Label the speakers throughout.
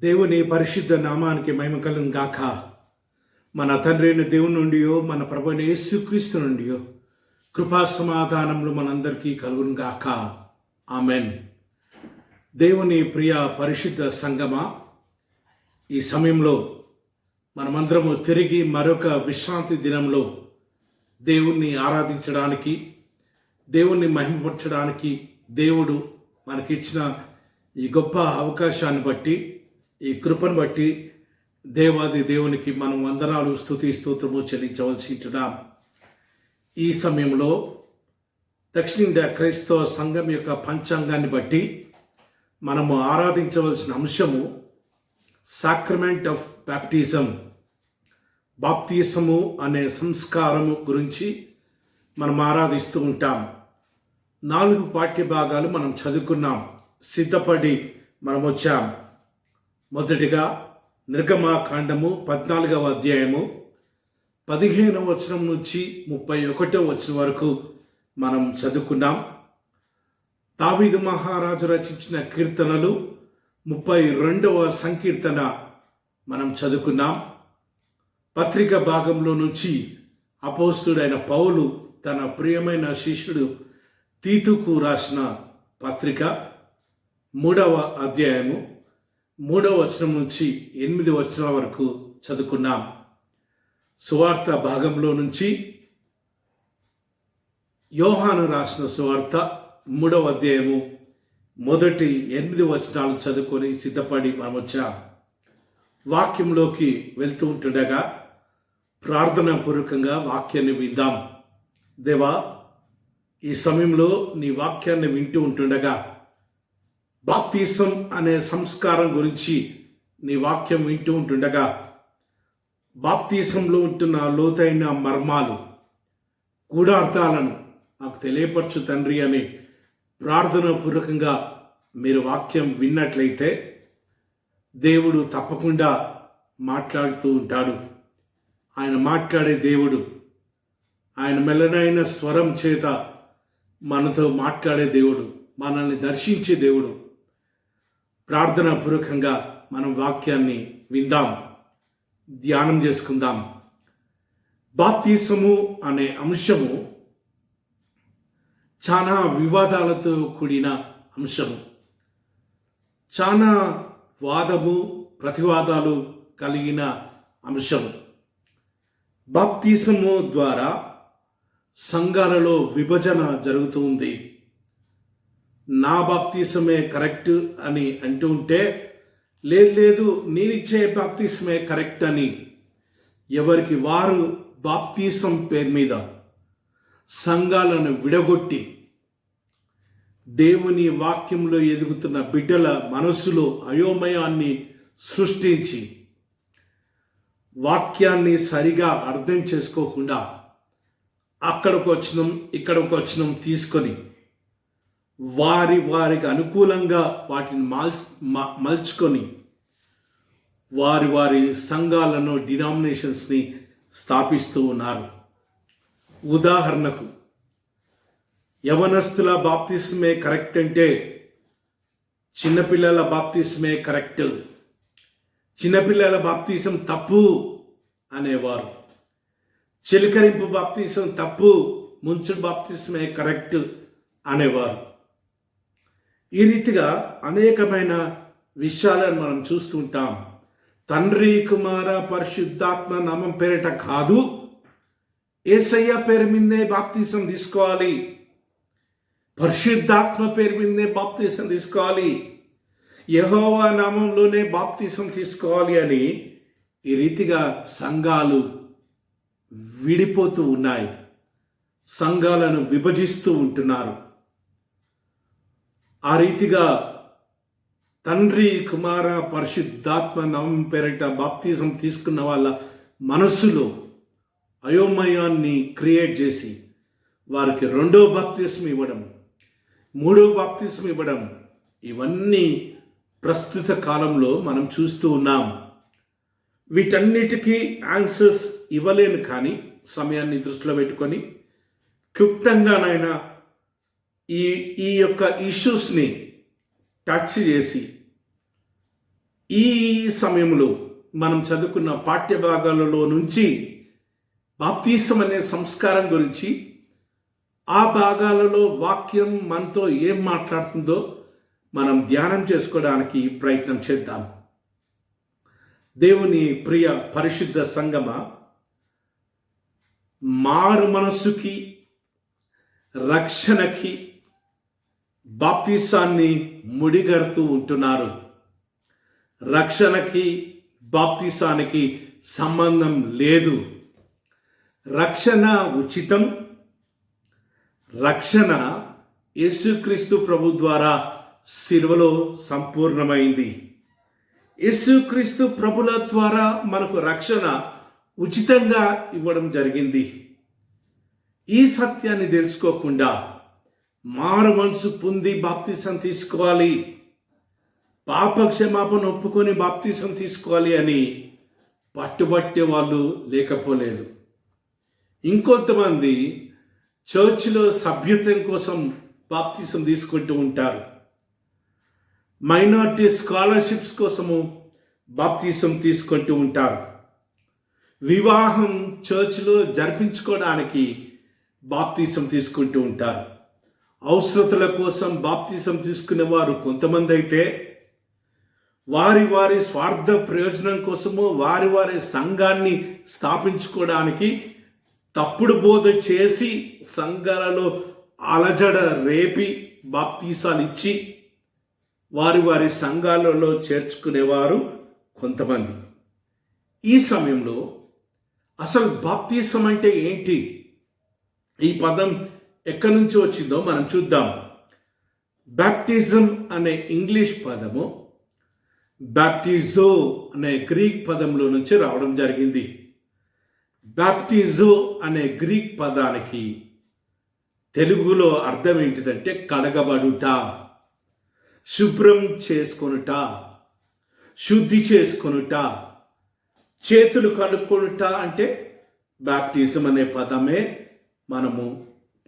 Speaker 1: దేవుని పరిశుద్ధ నామానికి మహిమ కలుగును గాక. మన తండ్రి అయిన దేవుని నుండియో మన ప్రభువైన యేసుక్రీస్తు నుండియో కృపా సమాధానములు మనందరికీ కలుగును గాక. ఆమెన్. దేవుని ప్రియ పరిశుద్ధ సంగమా, ఈ సమయంలో మనమందరము తిరిగి మరొక విశ్రాంతి దినంలో దేవుణ్ణి ఆరాధించడానికి, దేవుణ్ణి మహిమపరచడానికి దేవుడు మనకిచ్చిన ఈ గొప్ప అవకాశాన్ని బట్టి, ఈ కృపను బట్టి దేవాది దేవునికి మనం వందనాలు, స్తుతి స్తోత్రము చెల్లించవలసి ఉంటున్నాం. ఈ సమయంలో దక్షిణ ఇండియా క్రైస్తవ సంఘం యొక్క పంచాంగాన్ని బట్టి మనము ఆరాధించవలసిన అంశము సాక్రమెంట్ ఆఫ్ బ్యాప్టిజం, బాప్తిసము అనే సంస్కారము గురించి మనం ఆరాధిస్తూ ఉంటాం. 4 పాఠ్య భాగాలు మనం చదువుకున్నాం, సిద్ధపడి మనం వచ్చాం. మొదటిగా నిర్గమాకాండము 14వ అధ్యాయము 15వ వచనం నుంచి 31వ వచనం వరకు మనం చదువుకున్నాం. దావీదు మహారాజు రచించిన కీర్తనలు 32వ సంకీర్తన మనం చదువుకున్నాం. పత్రిక భాగంలో నుంచి అపోస్తుడైన పౌలు తన ప్రియమైన శిష్యుడు తీతుకు రాసిన పత్రిక 3వ అధ్యాయము 3వ వచనం నుంచి 8 వచనాల వరకు చదువుకున్నాం. సువార్త భాగంలో నుంచి యోహాను రాసిన సువార్త 3వ అధ్యాయము మొదటి 8 వచనాలు చదువుకొని సిద్ధపడి మనం వచ్చాం. వాక్యంలోకి వెళ్తూ ఉంటుండగా ప్రార్థనాపూర్వకంగా వాక్యాన్ని విందాం. దేవా, ఈ సమయంలో నీ వాక్యాన్ని వింటూ ఉంటుండగా బాప్తిసం అనే సంస్కారం గురించి నీ వాక్యం వింటూ ఉంటుండగా బాప్తిసంలో ఉంటున్న లోతైన మర్మాలు, గూఢార్థాలను నాకు తెలియపరచు తండ్రి అని ప్రార్థనాపూర్వకంగా మీరు వాక్యం విన్నట్లయితే దేవుడు తప్పకుండా మాట్లాడుతూ ఉంటాడు. ఆయన మాట్లాడే దేవుడు, ఆయన మెల్లనైన స్వరం చేత మనతో మాట్లాడే దేవుడు, మనల్ని దర్శించే దేవుడు. ప్రార్థనాపూర్వకంగా మనం వాక్యాన్ని విందాం, ధ్యానం చేసుకుందాం. బాప్తిసము అనే అంశము చాలా వివాదాలతో కూడిన అంశము, చాలా వాదము ప్రతివాదాలు కలిగిన అంశము. బాప్తిసము ద్వారా సంఘాలలో విభజన జరుగుతుంది. నా బాప్తిసమే కరెక్ట్ అని అంటూ ఉంటే, లేదు నేనిచ్చే బాప్తిసమే కరెక్ట్ అని ఎవరికి వారు బాప్తిసం పేరు మీద సంఘాలను విడగొట్టి దేవుని వాక్యంలో ఎదుగుతున్న బిడ్డల మనస్సులో అయోమయాన్ని సృష్టించి వాక్యాన్ని సరిగా అర్థం చేసుకోకుండా అక్కడికి వచ్చినం తీసుకొని వారికి అనుకూలంగా వాటిని మలుచుకొని వారి సంఘాలను, డినామినేషన్స్ని స్థాపిస్తూ ఉన్నారు. ఉదాహరణకు, యవనస్తుల బాప్తిస్మే కరెక్ట్ అంటే చిన్నపిల్లల బాప్తిస్మే కరెక్ట్, చిన్నపిల్లల బాప్తిసం తప్పు అనేవారు. చిలకరింపు బాప్తిసం తప్పు, ముంచుడు బాప్తిస్మే కరెక్ట్ అనేవారు. ఈ రీతిగా అనేకమైన విషయాలను మనం చూస్తుంటాం. తండ్రి, కుమార, పరిశుద్ధాత్మ నామం పేరిట కాదు, యేసయ్య పేరు మీదే బాప్తిసం తీసుకోవాలి, పరిశుద్ధాత్మ పేరు మీదే బాప్తిసం తీసుకోవాలి, యెహోవా నామంలోనే బాప్తిసం తీసుకోవాలి అని ఈ రీతిగా సంఘాలు విడిపోతూ ఉన్నాయి, సంఘాలను విభజిస్తూ ఉంటున్నారు. ఆ రీతిగా తండ్రి, కుమార, పరిశుద్ధాత్మ నామం పేరిట బాప్తిజం తీసుకున్న వాళ్ళ మనస్సులో అయోమయాన్ని క్రియేట్ చేసి వారికి 2వ బాప్తిజం ఇవ్వడం, 3వ బాప్తిజం ఇవ్వడం, ఇవన్నీ ప్రస్తుత కాలంలో మనం చూస్తూ ఉన్నాం. వీటన్నిటికీ ఆన్సర్స్ ఇవ్వలేను, కానీ సమయాన్ని దృష్టిలో పెట్టుకొని క్లుప్తంగానైనా ఈ యొక్క ఇష్యూస్ని టచ్ చేసి ఈ సమయంలో మనం చదువుకున్న పాఠ్య భాగాలలో నుంచి బాప్తీసం అనే సంస్కారం గురించి, ఆ భాగాలలో వాక్యం మనతో ఏం మాట్లాడుతుందో మనం ధ్యానం చేసుకోవడానికి ప్రయత్నం చేద్దాం. దేవుని ప్రియ పరిశుద్ధ సంగమ, మారు మనస్సుకి, రక్షణకి బాప్తీసాన్ని ముడిగడుతూ ఉంటున్నారు. రక్షణకి బాప్తీసానికి సంబంధం లేదు. రక్షణ ఉచితం. రక్షణ యేసుక్రీస్తు ప్రభు ద్వారా శిలువలో సంపూర్ణమైంది. యేసుక్రీస్తు ప్రభుల ద్వారా మనకు రక్షణ ఉచితంగా ఇవ్వడం జరిగింది. ఈ సత్యాన్ని తెలుసుకోకుండా మారు మనసు పొంది బాప్తీసం తీసుకోవాలి, పాప క్షమాపణ ఒప్పుకొని బాప్తీసం తీసుకోవాలి అని పట్టుబట్టే వాళ్ళు లేకపోలేదు. ఇంకొంతమంది చర్చిలో సభ్యత్వం కోసం బాప్తీసం తీసుకుంటూ ఉంటారు. మైనారిటీ స్కాలర్షిప్స్ కోసము బాప్తీసం తీసుకుంటూ ఉంటారు. వివాహం చర్చిలో జరిపించుకోవడానికి బాప్తీసం తీసుకుంటూ ఉంటారు. అవసరతల కోసం బాప్తీసం తీసుకునేవారు కొంతమంది అయితే, వారి వారి స్వార్థ ప్రయోజనం కోసము వారి వారి సంఘాన్ని స్థాపించుకోవడానికి తప్పుడు బోధ చేసి సంఘాలలో అలజడ రేపి బాప్తీసాలు ఇచ్చి వారి వారి సంఘాలలో చేర్చుకునేవారు కొంతమంది. ఈ సమయంలో అసలు బాప్తీసం అంటే ఏంటి? ఈ పదం ఎక్కడి నుంచి వచ్చిందో మనం చూద్దాం. బ్యాప్టిజం అనే ఇంగ్లీష్ పదము బ్యాప్టిజో అనే గ్రీక్ పదంలో నుంచి రావడం జరిగింది. బ్యాప్టిజో అనే గ్రీక్ పదానికి తెలుగులో అర్థం ఏంటిదంటే కడగబడుట, శుభ్రం చేసుకొనుట, శుద్ధి చేసుకొనుట, చేతులు కడుక్కొనుట అంటే బ్యాప్టిజం అనే పదమే మనము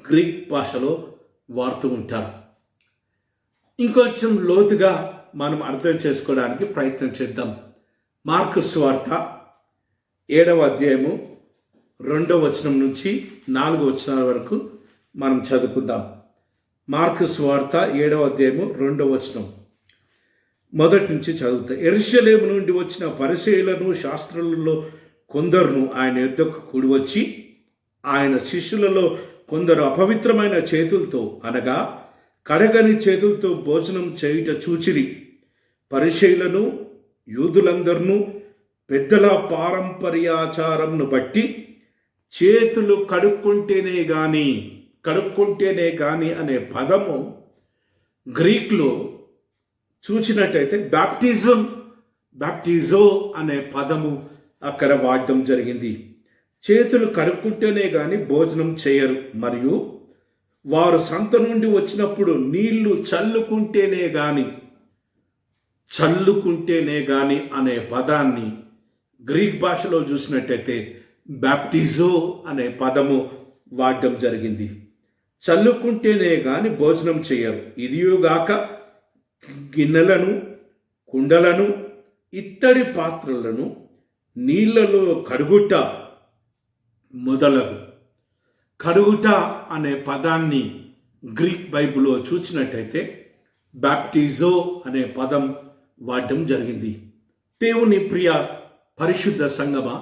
Speaker 1: గ్రీక్ భాషలో వాడుతూ ఉంటారు. ఇంకొంచెం లోతుగా మనం అర్థం చేసుకోవడానికి ప్రయత్నం చేద్దాం. మార్కు సువార్త 7వ అధ్యాయము 2వ వచనం నుంచి 4వ వచనాల వరకు మనం చదువుకుందాం. మార్కు సువార్త 7వ అధ్యాయము 2వ వచనం మొదటి నుంచి చదువుతా. యెరూషలేము నుండి వచ్చిన పరిసయ్యులను శాస్త్రులలో కొందరును ఆయన యొద్దకు కూడి వచ్చి, ఆయన శిష్యులలో కొందరు అపవిత్రమైన చేతులతో అనగా కడగని చేతులతో భోజనం చేయుట చూచిరి. పరిసయ్యులను యూదులందరినూ పెద్దల పారంపర్యాచారంను బట్టి చేతులు కడుక్కుంటేనే గాని అనే పదము గ్రీక్లో చూసినట్టయితే బ్యాప్టిజో అనే పదము అక్కడ వాడడం జరిగింది. చేతులు కడుక్కుంటేనే కానీ భోజనం చేయరు, మరియు వారు సంత నుండి వచ్చినప్పుడు నీళ్లు చల్లుకుంటేనే గాని అనే పదాన్ని గ్రీక్ భాషలో చూసినట్టయితే బ్యాప్టిజో అనే పదము వాడడం జరిగింది. చల్లుకుంటేనే గాని భోజనం చేయరు. ఇదియోగాక గిన్నెలను, కుండలను, ఇత్తడి పాత్రలను నీళ్లలో కడుగుట మొదలగు. కడుగుట అనే పదాన్ని గ్రీక్ బైబిల్లో చూసినట్టయితే బ్యాప్టిజో అనే పదం వాడడం జరిగింది. దేవుని ప్రియ పరిశుద్ధ సంగమా,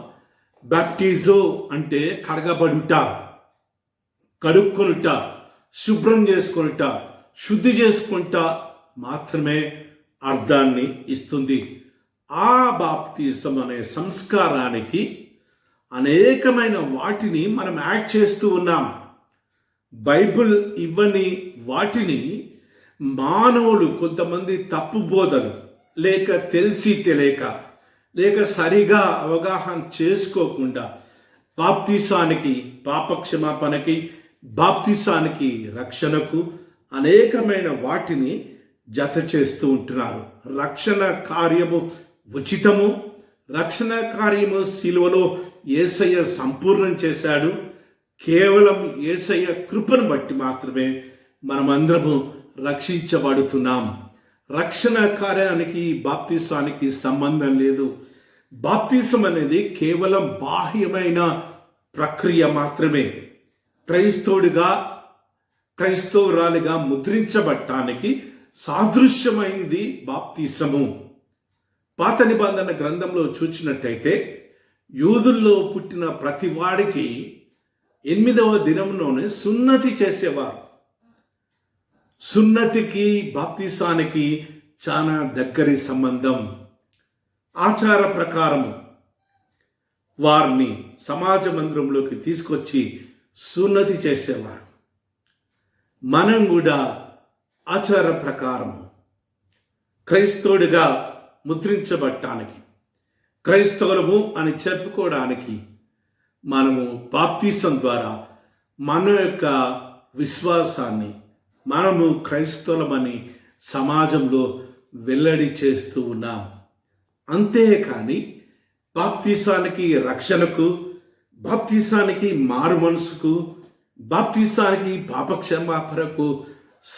Speaker 1: బ్యాప్టిజో అంటే కడగబడుట, కడుక్కొనుట, శుభ్రం చేసుకొనుట, శుద్ధి చేసుకుంట మాత్రమే అర్థాన్ని ఇస్తుంది. ఆ బాప్తిజం అనే సంస్కారానికి అనేకమైన వాటిని మనం యాడ్ చేస్తూ ఉన్నాం. బైబిల్ ఇవ్వని వాటిని మానవులు కొంతమంది తప్పు బోధలు, లేక తెలిసి తెలియక, లేక సరిగా అవగాహన చేసుకోకుండా బాప్తిసానికి, పాపక్షమాపణకి, బాప్తిసానికి, రక్షణకు అనేకమైన వాటిని జత చేస్తూ ఉంటున్నారు. రక్షణ కార్యము ఉచితము. రక్షణ కార్యము శిలువలో యేసయ్య సంపూర్ణం చేశాడు. కేవలం యేసయ్య కృపను బట్టి మాత్రమే మనమందరము రక్షించబడుతున్నాం. రక్షణ కార్యానికి బాప్తిసానికి సంబంధం లేదు. బాప్తిసం అనేది కేవలం బాహ్యమైన ప్రక్రియ మాత్రమే. క్రైస్తవురాలిగా ముద్రించబట్టానికి సాదృశ్యమైంది బాప్తిసము. పాత నిబంధన గ్రంథంలో చూచినట్టయితే యూదుల్లో పుట్టిన ప్రతి వాడికి 8వ దినంలోనే సున్నతి చేసేవారు. సున్నతికి బాప్తిసానికి చాలా దగ్గరి సంబంధం. ఆచార ప్రకారము వారిని సమాజ మందిరంలోకి తీసుకొచ్చి సున్నతి చేసేవారు. మనం కూడా ఆచార ప్రకారము క్రైస్తవుడిగా ముద్రించబట్టానికి, క్రైస్తవులము అని చెప్పుకోవడానికి మనము బాప్తిసం ద్వారా మన యొక్క విశ్వాసాన్ని మనము క్రైస్తవులమని సమాజంలో వెల్లడి చేస్తూ ఉన్నాం. అంతేకాని బాప్తిసానికి రక్షణకు, బాప్తిసానికి మారు మనసుకు, బాప్తిసానికి పాపక్షమాపణకు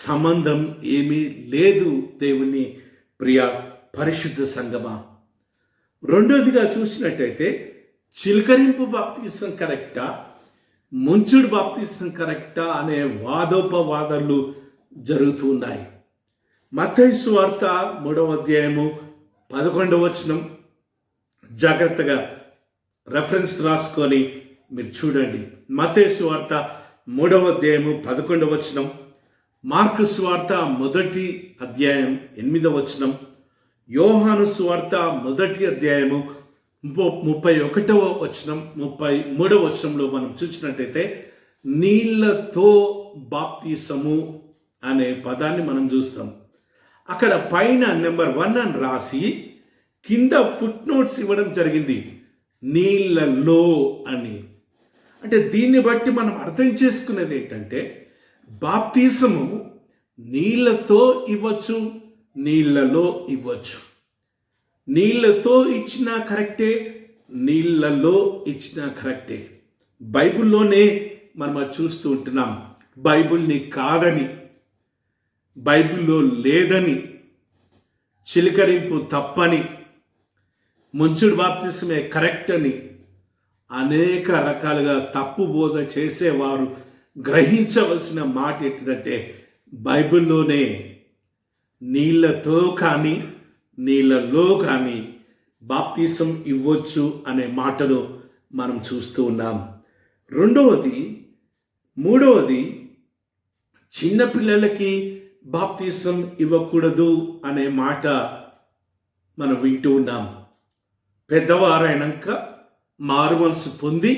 Speaker 1: సంబంధం ఏమీ లేదు. దేవుని ప్రియ పరిశుద్ధ సంగమా, రెండోదిగా చూసినట్టయితే చిలకరింపు బాప్తిసం కరెక్టా, ముంచుడు బాప్తిసం కరెక్టా అనే వాదోపవాదాలు జరుగుతూ ఉన్నాయి. మత్తయి సువార్త 3వ అధ్యాయము 11వ వచనం జాగ్రత్తగా రెఫరెన్స్ రాసుకొని మీరు చూడండి. మత్తయి సువార్త 3వ అధ్యాయము 11వ వచనం, మార్కు సువార్త 1వ అధ్యాయం 8వ వచనం, యోహాను సువార్త 1వ అధ్యాయము 31వ వచనం, 33వ వచనంలో మనం చూసినట్టయితే నీళ్లతో బాప్తిసము అనే పదాన్ని మనం చూస్తాం. అక్కడ పైన నెంబర్ 1 అని రాసి కింద ఫుట్ నోట్స్ ఇవ్వడం జరిగింది, నీళ్లలో అని. అంటే దీన్ని బట్టి మనం అర్థం చేసుకునేది ఏంటంటే బాప్తిసము నీళ్లతో ఇవ్వచ్చు, నీళ్లలో ఇవ్వచ్చు. నీళ్లతో ఇచ్చినా కరెక్టే, నీళ్లలో ఇచ్చినా కరెక్టే. బైబిల్లోనే మనం అది చూస్తూ ఉంటున్నాం. బైబిల్ని కాదని, బైబిల్లో లేదని, చిలకరింపు తప్పని, ముంచుడు బాప్తిసమే కరెక్ట్ అని అనేక రకాలుగా తప్పు బోధ చేసేవారు గ్రహించవలసిన మాట ఏంటిదంటే బైబిల్లోనే నీళ్లతో కానీ నీళ్లలో కానీ బాప్తిసం ఇవ్వచ్చు అనే మాటను మనం చూస్తూ ఉన్నాం. మూడవది చిన్నపిల్లలకి బాప్తిసం ఇవ్వకూడదు అనే మాట మనం వింటూ ఉన్నాం. పెద్దవారైనాక మారు మనసు పొంది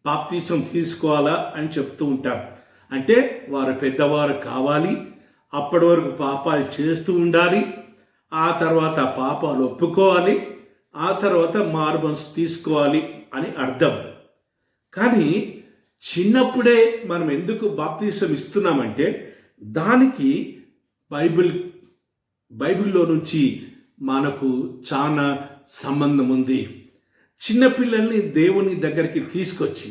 Speaker 1: బాప్తిసం తీసుకోవాలా అని చెప్తూ ఉంటారు. అంటే వారు పెద్దవారు కావాలి, అప్పటి వరకు పాపాలు చేస్తూ ఉండాలి, ఆ తర్వాత పాపాలు ఒప్పుకోవాలి, ఆ తర్వాత మారు మనసు తీసుకోవాలి అని అర్థం. కానీ చిన్నప్పుడే మనం ఎందుకు బాప్తిసం ఇస్తున్నామంటే దానికి బైబిల్లో నుంచి మనకు చాలా సంబంధం ఉంది. చిన్నపిల్లల్ని దేవుని దగ్గరికి తీసుకొచ్చి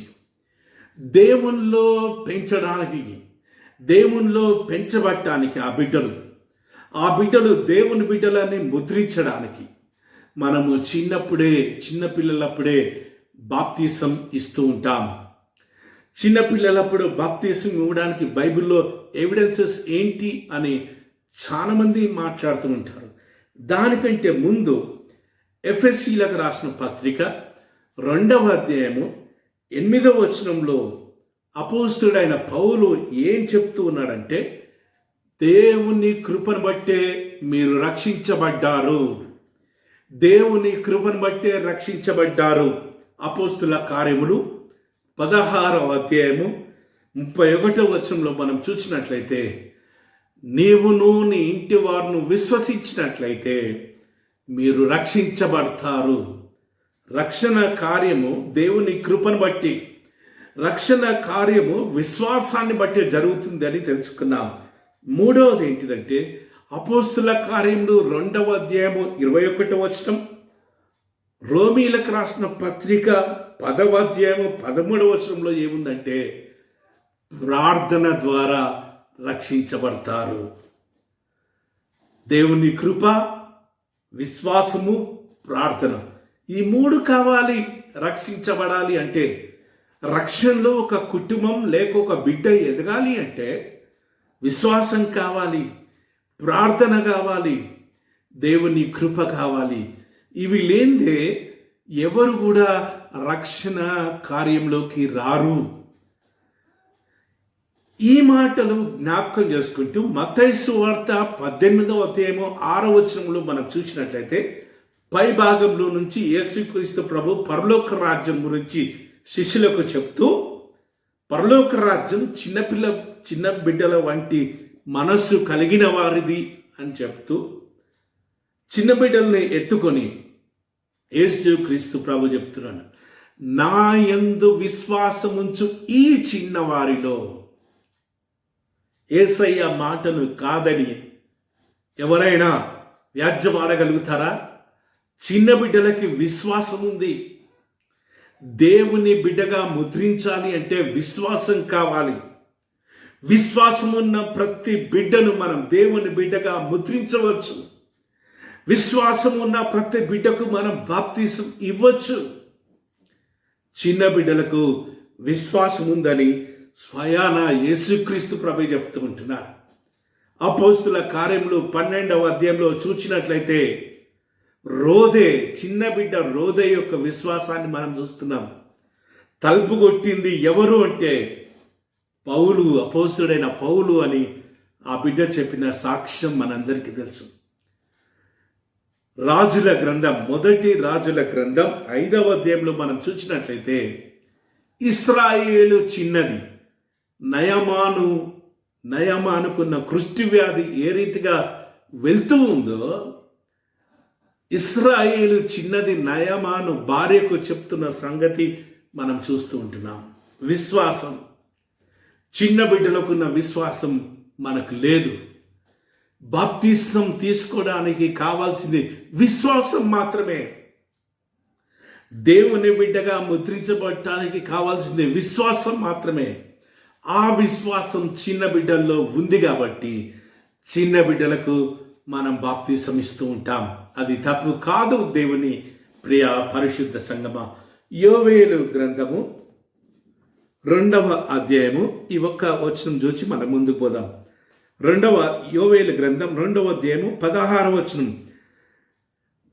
Speaker 1: దేవునిలో పెంచడానికి, దేవునిలో పెంచబట్టడానికి ఆ బిడ్డలు దేవుని బిడ్డలని ముద్రించడానికి మనము చిన్నపిల్లలప్పుడే బాప్తిసం ఇస్తూ ఉంటాం. చిన్నపిల్లలప్పుడు బాప్తిసం ఇవ్వడానికి బైబిల్లో ఎవిడెన్సెస్ ఏంటి అని చాలామంది మాట్లాడుతూ ఉంటారు. దానికంటే ముందు ఎఫెసీలకు రాసిన పత్రిక 2వ అధ్యాయము 8వ వచనంలో అపోస్తుడైన పౌలు ఏం చెప్తూ ఉన్నాడంటే దేవుని కృపను బట్టే మీరు రక్షించబడ్డారు, దేవుని కృపను బట్టే రక్షించబడ్డారు. అపోస్తుల కార్యములు 16వ అధ్యాయము 31వ వచనంలో మనం చూసినట్లయితే నీవును నీ ఇంటి వారును విశ్వసించినట్లయితే మీరు రక్షించబడతారు. రక్షణ కార్యము దేవుని కృపను బట్టి, రక్షణ కార్యము విశ్వాసాన్ని బట్టి జరుగుతుంది అని తెలుసుకున్నాం. మూడవది ఏంటిదంటే అపోస్తుల కార్యములు 2వ అధ్యాయము 21వ వచనం, రోమీలకు రాసిన పత్రిక 10వ అధ్యాయము 13వ వచనంలో ఏముందంటే ప్రార్థన ద్వారా రక్షించబడతారు. దేవుని కృప, విశ్వాసము, ప్రార్థన, ఈ మూడు కావాలి రక్షించబడాలి అంటే. రక్షణలో ఒక కుటుంబం లేక ఒక బిడ్డ ఎదగాలి అంటే విశ్వాసం కావాలి, ప్రార్థన కావాలి, దేవుని కృప కావాలి. ఇవి లేనిదే ఎవరు కూడా రక్షణ కార్యంలోకి రారు. ఈ మాటలు జ్ఞాపకం చేసుకుంటూ మత్తయి సువార్త 18వ అధ్యాయము 6వ వచనంలో మనం చూసినట్లయితే పై భాగంలో నుంచి యేసుక్రీస్తు ప్రభు పరలోక రాజ్యం గురించి శిష్యులకు చెప్తూ, పరలోక రాజ్యం చిన్న బిడ్డల వంటి మనస్సు కలిగిన వారిది అని చెప్తూ చిన్న బిడ్డల్ని ఎత్తుకొని యేసుక్రీస్తు ప్రభు చెప్తున్నాను, నా యందు విశ్వాసముంచు ఈ చిన్నవారిలో. యేసయ్య మాటను కాదని ఎవరైనా వ్యాజ్యమాడగలుగుతారా? చిన్న బిడ్డలకి విశ్వాసం ఉంది. దేవుని బిడ్డగా ముద్రించాలి అంటే విశ్వాసం కావాలి. విశ్వాసం ఉన్న ప్రతి బిడ్డను మనం దేవుని బిడ్డగా ముద్రించవచ్చు. విశ్వాసం ఉన్న ప్రతి బిడ్డకు మనం బాప్తిసం ఇవ్వచ్చు. చిన్న బిడ్డలకు విశ్వాసం ఉందని స్వయాన యేసుక్రీస్తు ప్రభు చెప్తూ ఉంటున్నారు. అపోస్తుల కార్యములు 12వ అధ్యాయంలో చూసినట్లయితే చిన్న బిడ్డ రోదే యొక్క విశ్వాసాన్ని మనం చూస్తున్నాం. తలుపు కొట్టింది ఎవరు అంటే పౌలు, అపోస్తుడైన పౌలు అని ఆ బిడ్డ చెప్పిన సాక్ష్యం మనందరికీ తెలుసు. రాజుల గ్రంథం, మొదటి రాజుల గ్రంథం 5వ అధ్యాయంలో మనం చూసినట్లయితే ఇశ్రాయేలు చిన్నది నయమానుకున్న కుష్టి వ్యాధి ఏ రీతిగా వెళ్తూ ఉందో, ఇశ్రాయేలు చిన్నది నయమాను భార్యకు చెప్తున్న సంగతి మనం చూస్తూ ఉంటున్నాం. విశ్వాసం, చిన్న బిడ్డలకున్న విశ్వాసం మనకు లేదు. బాప్తిసం తీసుకోవడానికి కావాల్సింది విశ్వాసం మాత్రమే. దేవుని బిడ్డగా ముద్రించబడటానికి కావాల్సింది విశ్వాసం మాత్రమే. ఆ విశ్వాసం చిన్న బిడ్డల్లో ఉంది కాబట్టి చిన్న బిడ్డలకు మనం బాప్తిసం ఇస్తూ ఉంటాం. అది తప్పు కాదు. దేవుని ప్రియ పరిశుద్ధ సంగమ, యోవేలు గ్రంథము 2వ అధ్యాయము ఈ ఒక్క వచనం చూసి మనం ముందుకు పోదాం. యోవేలు గ్రంథం 2వ అధ్యాయము 16వ వచనం,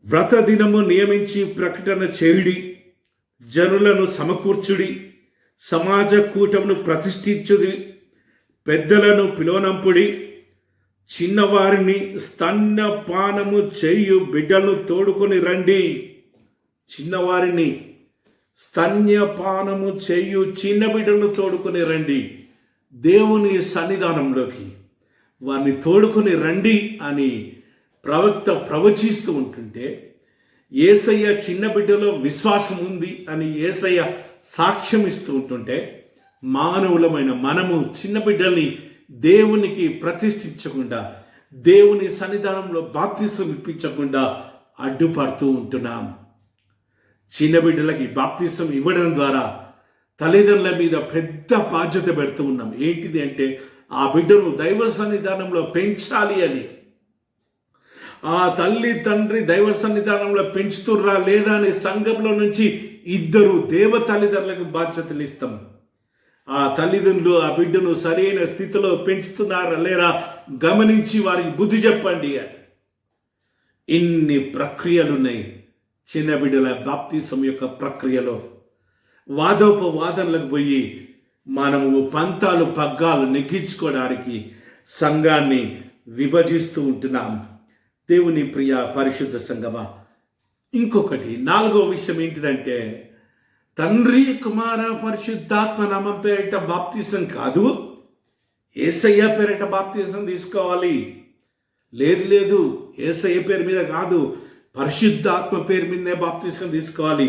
Speaker 1: వ్రత దినము నియమించి ప్రకటన చేయుడి, జనులను సమకూర్చుడి, సమాజ కూటమును ప్రతిష్ఠించుడి, పెద్దలను పిలువనంపుడి, చిన్నవారిని స్తన్యపానము చేయు బిడ్డలను తోడుకొని రండి. చిన్నవారిని స్తన్యపానము చేయు చిన్న బిడ్డలను తోడుకొని రండి. దేవుని సన్నిధానంలోకి వారిని తోడుకొని రండి అని ప్రవక్త ప్రవచిస్తూ ఉంటుంటే, యేసయ్య చిన్న బిడ్డలో విశ్వాసం ఉంది అని యేసయ్య సాక్ష్యం ఇస్తూ ఉంటుంటే, మానవులమైన మనము చిన్న బిడ్డల్ని దేవునికి ప్రతిష్ఠించకుండా, దేవుని సన్నిధానంలో బాప్తిసం ఇప్పించకుండా అడ్డుపడుతూ ఉంటున్నాం. చిన్న బిడ్డలకి బాప్తిసం ఇవ్వడం ద్వారా తల్లిదండ్రుల మీద పెద్ద బాధ్యత పెడుతూ ఉన్నాం. ఏంటిది అంటే ఆ బిడ్డను దైవ సన్నిధానంలో పెంచాలి అని. ఆ తల్లి తండ్రి దైవ సన్నిధానంలో పెంచుతుర్రా లేదా అని సంఘంలో నుంచి 2 దేవ తల్లిదండ్రులకు బాధ్యతలు ఇస్తాం. ఆ తల్లిదండ్రులు ఆ బిడ్డను సరైన స్థితిలో పెంచుతున్నారా లేరా గమనించి వారికి బుద్ధి చెప్పండి అని. ఇన్ని ప్రక్రియలున్నాయి చిన్న బిడ్డల బాప్తిసం యొక్క ప్రక్రియలో. వాదోపవాదనలకు పోయి మనము పంతాలు పగ్గాలు నెగ్గించుకోవడానికి సంఘాన్ని విభజిస్తూ ఉంటున్నాం. దేవుని ప్రియ పరిశుద్ధ సంగమా, ఇంకొకటి 4వ విషయం ఏంటిదంటే, తండ్రి కుమార పరిశుద్ధాత్మ నామం పేరిట బాప్తిసం కాదు, యేసయ్య పేరిట బాప్తిసం తీసుకోవాలి. లేదు యేసయ్య పేరు మీద కాదు, పరిశుద్ధాత్మ పేరు మీదనే బాప్తిసం తీసుకోవాలి.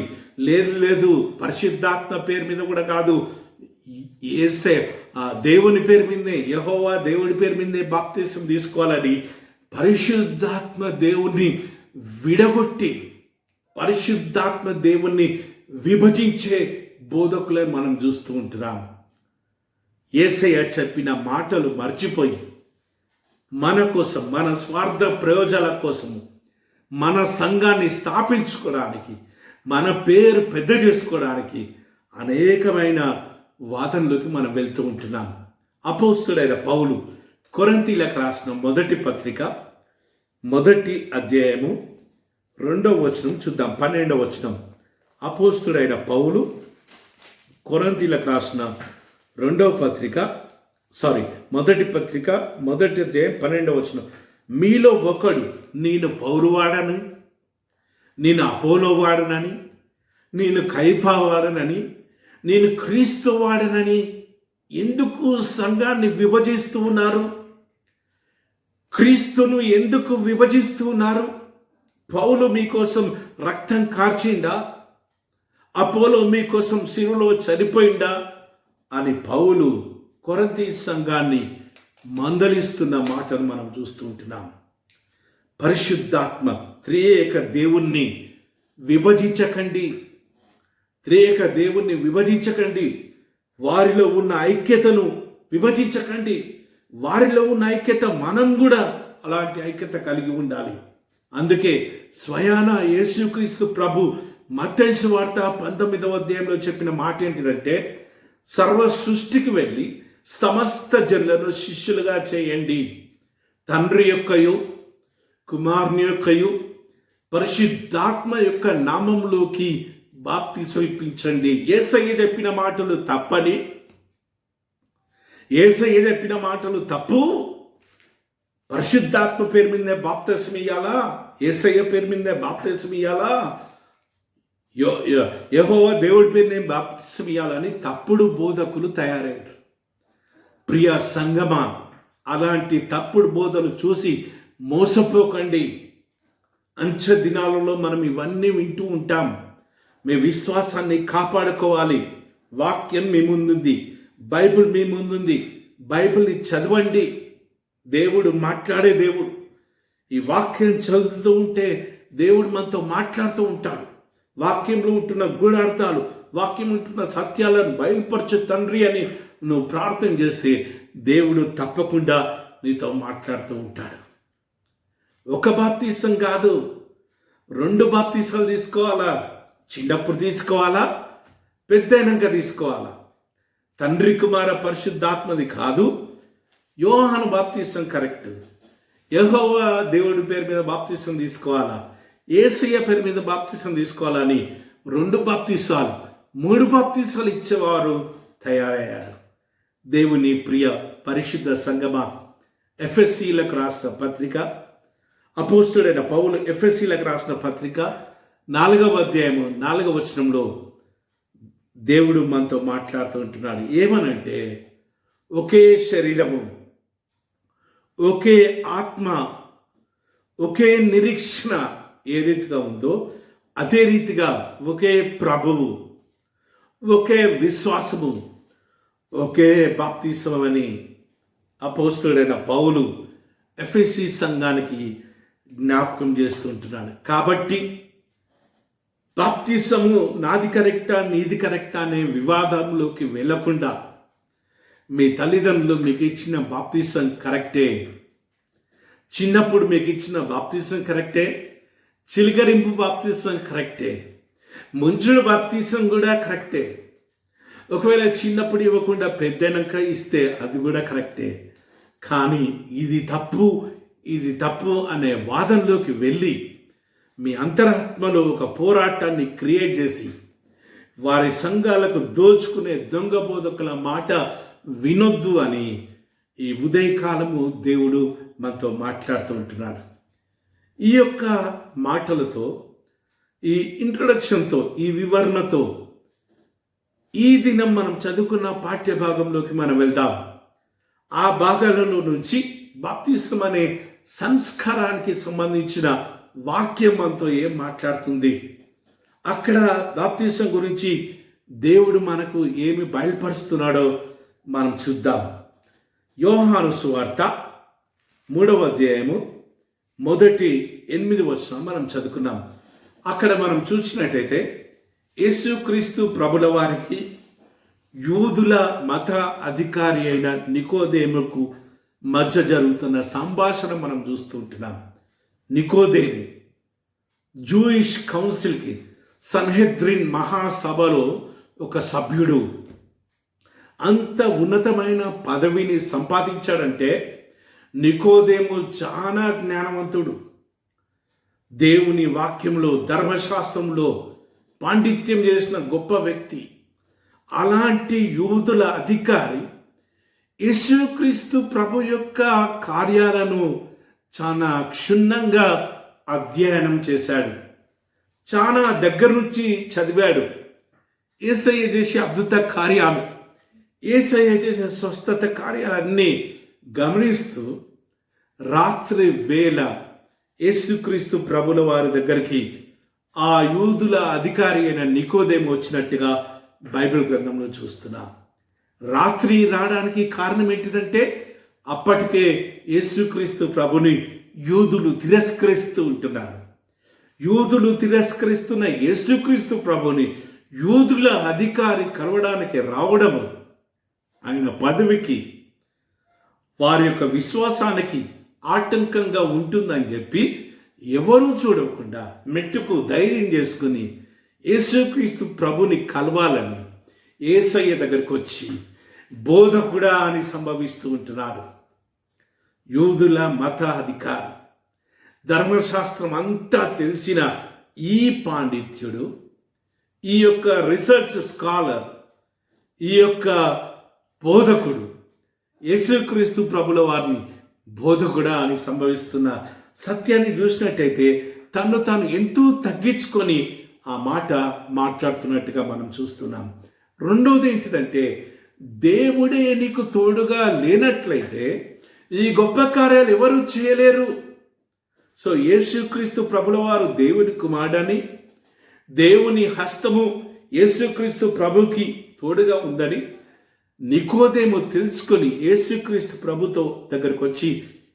Speaker 1: లేదు పరిశుద్ధాత్మ పేరు మీద కూడా కాదు, దేవుని పేరు మీదనే, యెహోవా దేవుడి పేరు మీదనే బాప్తిసం తీసుకోవాలని పరిశుద్ధాత్మ దేవుణ్ణి విడగొట్టి పరిశుద్ధాత్మ దేవుణ్ణి విభజించే బోధకులను మనం చూస్తూ ఉంటున్నాం. యేసయ్య చెప్పిన మాటలు మర్చిపోయి మన కోసం, మన స్వార్థ ప్రయోజనాల కోసము, మన సంఘాన్ని స్థాపించుకోవడానికి, మన పేరు పెద్ద చేసుకోవడానికి అనేకమైన వాదనలోకి మనం వెళ్తూ ఉంటున్నాం. అపోస్తుడైన పౌలు కొరింథీయులకు రాసిన మొదటి పత్రిక 1వ అధ్యాయము 2వ వచనం చూద్దాం. 12వ వచనం. అపోస్తుడైన పౌలు కొరింథీయులకు రాసిన మొదటి పత్రిక 1వ అధ్యాయం 12వ వచనం. మీలో ఒకడు నేను పౌరువాడని, నేను అపోలో వాడనని, నేను కైఫా వాడనని, నేను క్రీస్తు వాడనని ఎందుకు సంఘాన్ని విభజిస్తూ ఉన్నారు? క్రీస్తును ఎందుకు విభజిస్తూ ఉన్నారు? పౌలు మీకోసం రక్తం కార్చిందా? అపోలో మీకోసం సిలువలో చనిపోయిందా అని పౌలు కొరింథీ సంఘాన్ని మందలిస్తున్న మాటను మనం చూస్తూ ఉంటున్నాం. పరిశుద్ధాత్మ త్రియేక దేవుణ్ణి విభజించకండి, త్రియేక దేవుణ్ణి విభజించకండి. వారిలో ఉన్న ఐక్యతను విభజించకండి. వారిలో ఉన్న ఐక్యత మనం కూడా అలాంటి ఐక్యత కలిగి ఉండాలి. అందుకే స్వయాన యేసుక్రీస్తు ప్రభు మత్తయి సువార్త 19వ అధ్యాయంలో చెప్పిన మాట ఏంటిదంటే, సర్వ సృష్టికి వెళ్ళి సమస్త జనులను శిష్యులుగా చేయండి. తండ్రి యొక్కయు, కుమారుని యొక్కయు, పరిశుద్ధాత్మ యొక్క నామంలోకి బాప్తిసం ఇప్పించండి. యేసయ్య చెప్పిన మాటలు తప్పని, యేసయ్య చెప్పిన మాటలు తప్పు. పరిశుద్ధాత్మ పేరు మీదే బాప్తిసం ఇయ్యాలా? యేసయ్య పేరు మీదే బాప్తిసం ఇయ్యాలా? యెహోవా దేవుడి పేరు నేను బాప్తిసం ఇయ్యాలని తప్పుడు బోధకులు తయారయ్యారు. ప్రియ సంగమా, అలాంటి తప్పుడు బోధలు చూసి మోసపోకండి. అంచె దినాలలో మనం ఇవన్నీ వింటూ ఉంటాం. మీ విశ్వాసాన్ని కాపాడుకోవాలి. వాక్యం మీ ముందుంది, బైబిల్ మీ ముందుంది. బైబిల్ని చదవండి. దేవుడు మాట్లాడే దేవుడు. ఈ వాక్యం చదువుతూ ఉంటే దేవుడు మనతో మాట్లాడుతూ ఉంటాడు. వాక్యంలో ఉంటున్న గూఢార్థాలు, వాక్యం ఉంటున్న సత్యాలను బయలుపరచు తండ్రి అని నువ్వు ప్రార్థన చేస్తే దేవుడు తప్పకుండా నీతో మాట్లాడుతూ ఉంటాడు. ఒక బాప్తీసం కాదు, 2 బాప్తీసాలు తీసుకోవాలా? చిన్నప్పుడు తీసుకోవాలా? పెద్దయినాక తీసుకోవాలా? తండ్రి కుమార పరిశుద్ధాత్మది కాదు. యోహాను బాప్తీసం కరెక్ట్. యెహోవా దేవుడి పేరు మీద బాప్తీసం తీసుకోవాలా? యేసయ్య పేరు మీద బాప్తీసం తీసుకోవాలని 2 బాప్తీసాలు, 3 బాప్తీసాలు ఇచ్చేవారు తయారయ్యారు. దేవుని ప్రియ పరిశుద్ధ సంగమా, ఎఫెసీలకు రాసిన పత్రిక, అపోస్తుడైన పౌలు ఎఫెసీలకు రాసిన పత్రిక 4వ అధ్యాయము 4వ వచనంలో దేవుడు మనతో మాట్లాడుతూ ఉంటున్నాడు. ఏమనంటే, ఒకే శరీరము, ఒకే ఆత్మ, ఒకే నిరీక్షణ ఏ రీతిగా ఉందో అదే రీతిగా ఒకే ప్రభువు, ఒకే విశ్వాసము, ఒకే బాప్తిసం అని అపోస్తుడైన పౌలు ఎఫెసీ సంఘానికి జ్ఞాపకం చేస్తుంటున్నాడు. కాబట్టి బాప్తిసము నాది కరెక్టా నీది కరెక్టా అనే వివాదంలోకి వెళ్లకుండా, మీ తల్లిదండ్రులు మీకు ఇచ్చిన బాప్తిసం కరెక్టే, చిన్నప్పుడు మీకు ఇచ్చిన బాప్తిసం కరెక్టే, చిలకరింపు బాప్తిసం కరెక్టే, ముంచుడు బాప్తిసం కూడా కరెక్టే. ఒకవేళ చిన్నప్పుడు ఇవ్వకుండా పెద్దైనాక ఇస్తే అది కూడా కరెక్టే. కానీ ఇది తప్పు, ఇది తప్పు అనే వాదనలోకి వెళ్ళి మీ అంతరాత్మలో ఒక పోరాటాన్ని క్రియేట్ చేసి వారి సంఘాలకు దోచుకునే దొంగ బోధకుల మాట వినొద్దు అని ఈ ఉదయకాలము దేవుడు మనతో మాట్లాడుతూ ఉంటున్నాడు. ఈ యొక్క మాటలతో, ఈ ఇంట్రొడక్షన్తో, ఈ వివరణతో ఈ దినం మనం చదువుకున్న పాఠ్య భాగంలోకి మనం వెళ్దాం. ఆ భాగాలలో నుంచి బాప్తిసం అనే సంస్కారానికి సంబంధించిన వాక్యం మనతో ఏం మాట్లాడుతుంది, అక్కడ బాప్తిసం గురించి దేవుడు మనకు ఏమి బయలుపరుస్తున్నాడో మనం చూద్దాం. యోహాను సువార్త 3వ అధ్యాయము 1-8 వచనం మనం చదువుకున్నాం. అక్కడ మనం చూసినట్టయితే యేసుక్రీస్తు ప్రభుల వారికి యూదుల మత అధికారి అయిన నికోదేముకు మధ్య జరుగుతున్న సంభాషణ మనం చూస్తూ ఉంటున్నాం. నికోదేము జూయిష్ కౌన్సిల్కి, సన్హెద్రిన్ మహాసభలో ఒక సభ్యుడు. అంత ఉన్నతమైన పదవిని సంపాదించాడంటే నికోదేము చాలా జ్ఞానవంతుడు. దేవుని వాక్యంలో, ధర్మశాస్త్రంలో పాండిత్యం చేసిన గొప్ప వ్యక్తి. అలాంటి యూదుల అధికారి యేసుక్రీస్తు ప్రభు యొక్క కార్యాలను చాలా క్షుణ్ణంగా అధ్యయనం చేశాడు. చాలా దగ్గర నుంచి చదివాడు. యేసయ్య చేసే అద్భుత కార్యాలు, యేసయ్య చేసే స్వస్థత కార్యాలన్నీ గమనిస్తూ రాత్రి వేళ యేసుక్రీస్తు ప్రభుల వారి దగ్గరికి ఆ యూదుల అధికారి అయిన నికోదేము వచ్చినట్టుగా బైబిల్ గ్రంథంలో చూస్తున్నాం. రాత్రి రావడానికి కారణం ఏంటిదంటే అప్పటికే యేసుక్రీస్తు ప్రభుని యూదులు తిరస్కరిస్తూ ఉంటున్నారు. యూదులు తిరస్కరిస్తున్న యేసుక్రీస్తు ప్రభుని యూదుల అధికారి కలవడానికి రావడము ఆయన పదవికి, వారి యొక్క విశ్వాసానికి ఆటంకంగా ఉంటుందని చెప్పి ఎవరూ చూడకుండా మెట్టుకు ధైర్యం చేసుకుని యేసుక్రీస్తు ప్రభుని కలవాలని యేసయ్య దగ్గరకు వచ్చి బోధకుడా అని సంభవిస్తూ ఉంటున్నాడు. యూదుల మత అధికారి, ధర్మశాస్త్రం అంతా తెలిసిన ఈ పాండిత్యుడు, ఈ యొక్క రీసెర్చ్ స్కాలర్, ఈ యొక్క బోధకుడు యేసుక్రీస్తు ప్రభుల వారిని బోధకుడా అని సంభవిస్తున్న సత్యాన్ని చూసినట్టయితే తను తాను ఎంతో తగ్గించుకొని ఆ మాట మాట్లాడుతున్నట్టుగా మనం చూస్తున్నాం. రెండవది ఏంటిదంటే, దేవుడే నీకు తోడుగా లేనట్లయితే ఈ గొప్ప కార్యాలు ఎవరు చేయలేరు. సో యేసుక్రీస్తు ప్రభుల వారు దేవుని కుమారుడని, దేవుని హస్తము యేసుక్రీస్తు ప్రభుకి తోడుగా ఉందని నికోదేము తెలుసుకొని యేసుక్రీస్తు ప్రభుతో దగ్గరకు వచ్చి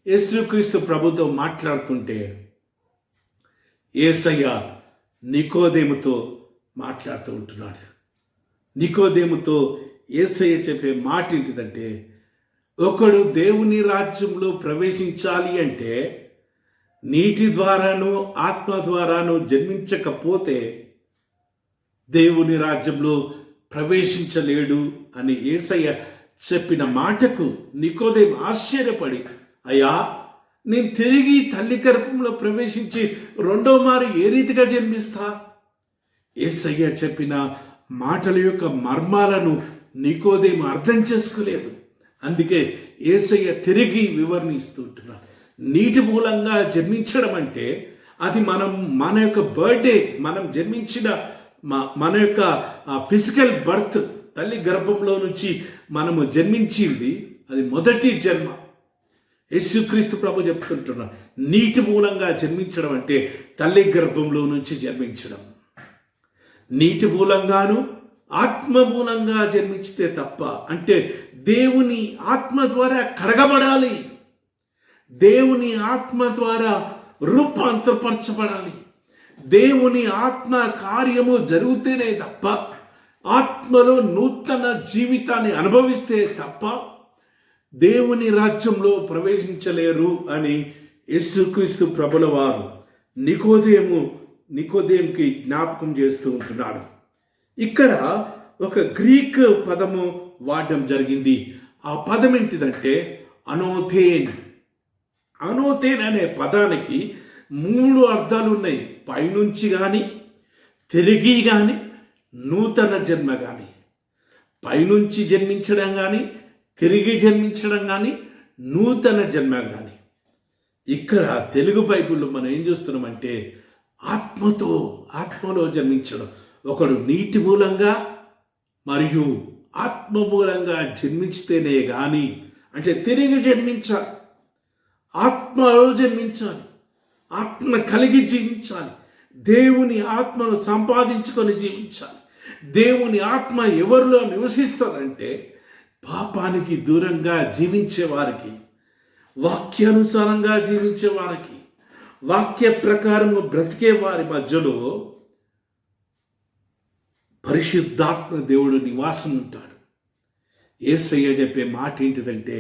Speaker 1: యేసుక్రీస్తు ప్రభుతో మాట్లాడుతుంటే యేసయ్య నికోదేముతో మాట్లాడుతూ ఉంటున్నాడు. నికోదేముతో యేసయ్య చెప్పే మాట ఏంటిదంటే, ఒకడు దేవుని రాజ్యంలో ప్రవేశించాలి అంటే నీటి ద్వారాను ఆత్మ ద్వారాను జన్మించకపోతే దేవుని రాజ్యంలో ప్రవేశించలేడు అని యేసయ్య చెప్పిన మాటకు నికోదేము ఆశ్చర్యపడి, అయ్యా, నేను తిరిగి తల్లి గర్భంలో ప్రవేశించి రెండో మారు ఏ రీతిగా జన్మిస్తా? యేసయ్య చెప్పిన మాటల యొక్క మర్మాలను నికోదేము అర్థం చేసుకోలేదు. అందుకే యేసయ్య తిరిగి వివరణిస్తూ ఉంటున్నాడు. నీటి మూలంగా జన్మించడం అంటే అది మన యొక్క బర్త్డే, మనం జన్మించిన మన యొక్క ఫిజికల్ బర్త్, తల్లి గర్భంలో నుంచి మనము జన్మించింది, అది మొదటి జన్మ. యేసుక్రీస్తు ప్రభు చెప్తుంటున్నాడు, నీటి మూలంగా జన్మించడం అంటే తల్లి గర్భంలో నుంచి జన్మించడం. నీటి మూలంగాను ఆత్మ మూలంగా జన్మించితే తప్ప, అంటే దేవుని ఆత్మ ద్వారా కడగబడాలి, దేవుని ఆత్మ ద్వారా రూపాంతరపరచబడాలి, దేవుని ఆత్మ కార్యము జరిగితేనే తప్ప, ఆత్మలో నూతన జీవితాన్ని అనుభవిస్తే తప్ప దేవుని రాజ్యంలో ప్రవేశించలేరు అని యేసుక్రీస్తు ప్రభుల వారు నికోదేముకి జ్ఞాపకం చేస్తూ ఉంటున్నాడు. ఇక్కడ ఒక గ్రీక్ పదము వాడడం జరిగింది. ఆ పదం ఏంటిదంటే అనోథేన్. అనోథేన్ అనే పదానికి 3 అర్థాలు ఉన్నాయి. పైనుంచి కానీ, తిరిగి కానీ, నూతన జన్మ కానీ. పైనుంచి జన్మించడం కానీ, తిరిగి జన్మించడం కానీ, నూతన జన్మ కానీ. ఇక్కడ తెలుగు బైబిల్లో మనం ఏం చూస్తున్నామంటే ఆత్మలో జన్మించడం. ఒకడు నీటి మూలంగా మరియు ఆత్మ మూలంగా జన్మించితేనే కానీ, అంటే తిరిగి జన్మించాలి, ఆత్మలో జన్మించాలి, ఆత్మ కలిగి జీవించాలి, దేవుని ఆత్మను సంపాదించుకొని జీవించాలి. దేవుని ఆత్మ ఎవరిలో నివసిస్తుందంటే పాపానికి దూరంగా జీవించే వారికి, వాక్యానుసారంగా జీవించే వారికి, వాక్య ప్రకారము బ్రతికే వారి మధ్యలో పరిశుద్ధాత్మ దేవుడు నివాసం ఉంటాడు. యేసయ్య చెప్పే మాట ఏంటిదంటే,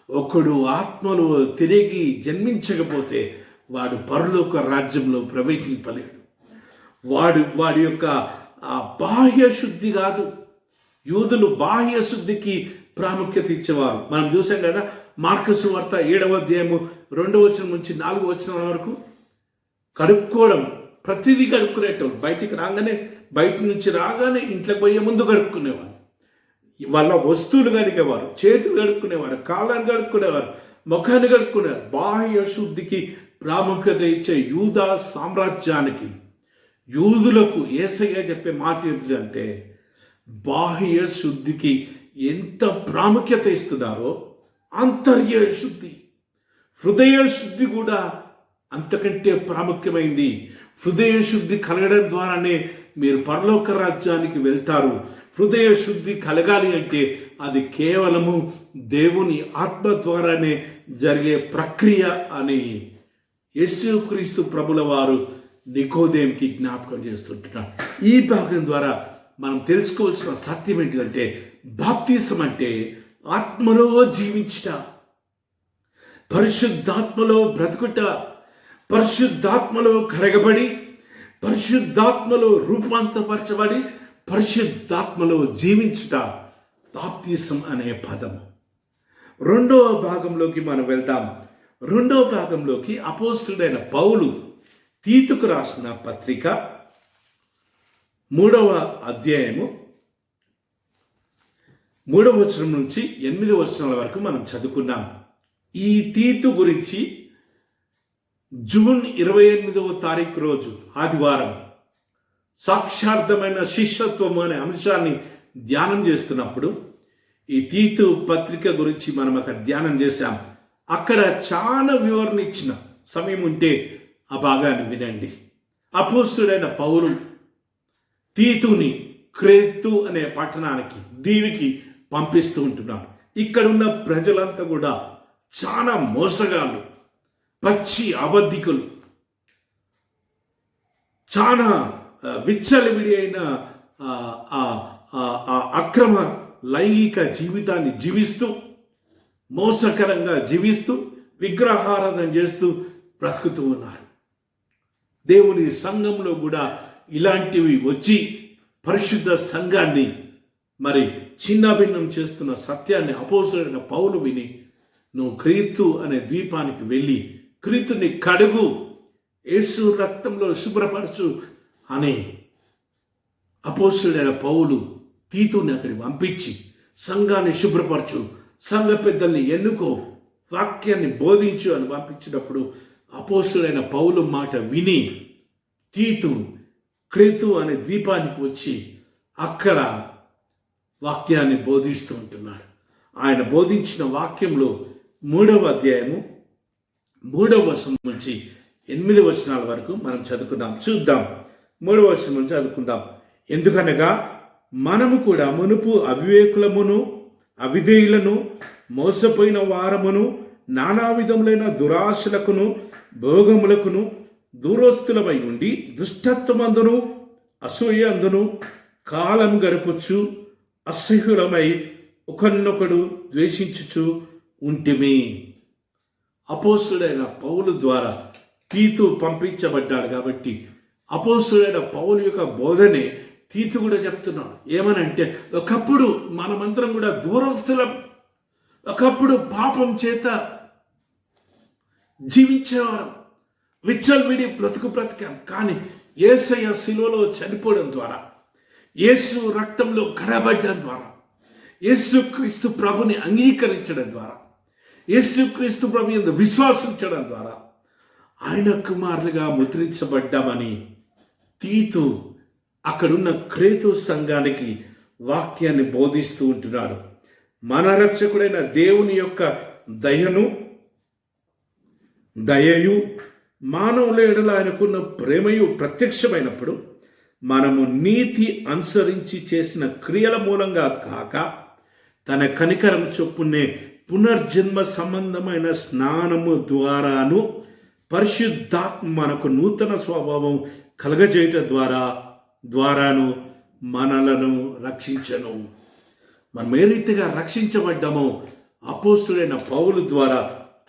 Speaker 1: ఒకడు ఆత్మలో తిరిగి జన్మించకపోతే వాడు పరలోక రాజ్యంలో ప్రవేశింపలేడు. వాడి యొక్క బాహ్య శుద్ధి కాదు. యూదులు బాహ్య శుద్ధికి ప్రాముఖ్యత ఇచ్చేవారు. మనం చూసాం కదా, మార్కు సువార్త 7వ అధ్యాయము 2వ వచనం నుంచి 4వ వచనం వరకు కడుక్కోవడం, ప్రతిదీ కడుక్కునేటోళ్ళు. బయట నుంచి రాగానే ఇంట్లోకి పోయే ముందు కడుక్కునేవారు. వాళ్ళ వస్తువులు కడిగేవారు, చేతులు కడుక్కునేవారు, కాళ్ళని కడుక్కునేవారు, ముఖాన్ని కడుక్కునేవారు. బాహ్య శుద్ధికి ప్రాముఖ్యత ఇచ్చే యూదా సామ్రాజ్యానికి, యూదులకు యేసయ్య చెప్పే మాట ఏంటంటే బాహ్య శుద్ధికి ఎంత ప్రాముఖ్యత ఇస్తున్నారో ఆంతర్య శుద్ధి, హృదయ శుద్ధి కూడా అంతకంటే ప్రాముఖ్యమైంది. హృదయ శుద్ధి కలగడం ద్వారానే మీరు పరలోక రాజ్యానికి వెళ్తారు. హృదయ శుద్ధి కలగాలి అంటే అది కేవలము దేవుని ఆత్మ ద్వారానే జరిగే ప్రక్రియ అని యేసుక్రీస్తు ప్రభుల వారు నికోదేంకి జ్ఞాపకం చేస్తుంటున్నారు. ఈ భాగం ద్వారా మనం తెలుసుకోవాల్సిన సత్యం ఏంటిదంటే, బాప్తిసం అంటే ఆత్మలో జీవించుట, పరిశుద్ధాత్మలో బ్రతుకుట, పరిశుద్ధాత్మలో కడగబడి, పరిశుద్ధాత్మలో రూపాంతరపరచబడి, పరిశుద్ధాత్మలో జీవించుట బాప్తిసం అనే పదము. రెండవ భాగంలోకి మనం వెళ్దాం. రెండవ భాగంలోకి అపోస్తుడైన పౌలు తీతుకు రాసిన పత్రిక 3వ అధ్యాయము 3వ వచనం నుంచి 8వ వచనాల వరకు మనం చదువుకున్నాం. ఈ తీతు గురించి జూన్ 28వ తారీఖు రోజు ఆదివారం సాక్షార్థమైన శిష్యత్వము అనే అంశాన్ని ధ్యానం చేస్తున్నప్పుడు ఈ తీతు పత్రిక గురించి మనం అక్కడ ధ్యానం చేశాం. అక్కడ చాలా వివరణ ఇచ్చిన సమయం ఉంటే ఆ భాగాన్ని వినండి. అపోస్తుడైన పౌలు తీతుని క్రేతు అనే పట్టణానికి, దీవికి పంపిస్తూ ఉంటున్నాడు. ఇక్కడ ఉన్న ప్రజలంతా కూడా చాలా మోసగాళ్ళు, పచ్చి అబద్ధికులు, చాలా విచ్చలవిడి అయిన అక్రమ లైంగిక జీవితాన్ని జీవిస్తూ, మోసకరంగా జీవిస్తూ, విగ్రహారాధన చేస్తూ బ్రతుకుతూ ఉన్నారు. దేవుని సంఘంలో కూడా ఇలాంటివి వచ్చి పరిశుద్ధ సంఘాన్ని మరి చిన్నభిన్నం చేస్తున్న సత్యాన్ని అపోస్తుడైన పౌలు విని, నువ్వు క్రీతు అనే ద్వీపానికి వెళ్ళి క్రీతుని కడుగు, యేసు రక్తంలో శుభ్రపరచు అని అపోస్తుడైన పౌలు తీతుని అక్కడికి పంపించి సంఘాన్ని శుభ్రపరచు, సంఘ పెద్దల్ని ఎన్నుకో, వాక్యాన్ని బోధించు అని పంపించినప్పుడు అపోస్తుడైన పౌలు మాట విని తీతు క్రేతు అనే ద్వీపానికి వచ్చి అక్కడ వాక్యాన్ని బోధిస్తూ ఉంటున్నాడు. ఆయన బోధించిన వాక్యంలో 3వ అధ్యాయము 3వ వచనం నుంచి 8వ వచనాల వరకు మనం చదువుకుందాం. చూద్దాం. 3వ వచనం నుంచి చదువుకుందాం. ఎందుకనగా మనము కూడా మునుపు అవివేకులమును, అవిధేయులను, మోసపోయిన వారమును, నానా విధములైన దురాశలకును, భోగములకును దూరస్తులమై ఉండి దుష్టత్వమందును, అసూయ అందును కాలం గడుపుచు అసహ్యులమై ఒకరినొకడు ద్వేషించుచు ఉంటిమి. అపోస్తుడైన పౌలు ద్వారా తీతు పంపించబడ్డాడు కాబట్టి అపోస్తుడైన పౌలు యొక్క బోధనే తీతు కూడా చెప్తున్నాడు. ఏమనంటే, ఒకప్పుడు మనమందరం కూడా దూరస్తులం, ఒకప్పుడు పాపం చేత జీవించేవారం, విచ్చలవిడి బ్రతికాం. కానీ యేసయ్య శిలువలో చనిపోవడం ద్వారా, యేసు రక్తంలో కడబడ్డం ద్వారా, యేసుక్రీస్తు ప్రభుని అంగీకరించడం ద్వారా, యేసుక్రీస్తు ప్రభు యందు విశ్వాసించడం ద్వారా ఆయన కుమారులుగా ముద్రించబడ్డామని తీతు అక్కడున్న క్రేతు సంఘానికి వాక్యాన్ని బోధిస్తూ ఉంటున్నాడు. మన రక్షకుడైన దేవుని యొక్క దయయు మానవుల ఎడల ఆయనకున్న ప్రేమయు ప్రత్యక్షమైనప్పుడు మనము నీతి అనుసరించి చేసిన క్రియల మూలంగా కాక తన కనికరం చొప్పునే పునర్జన్మ సంబంధమైన స్నానము ద్వారాను పరిశుద్ధాత్మ మనకు నూతన స్వభావం కలగజేయట ద్వారాను మనలను రక్షించను. మనం ఏ రీతిగా రక్షించబడ్డామో అపోస్తుడైన పౌలు ద్వారా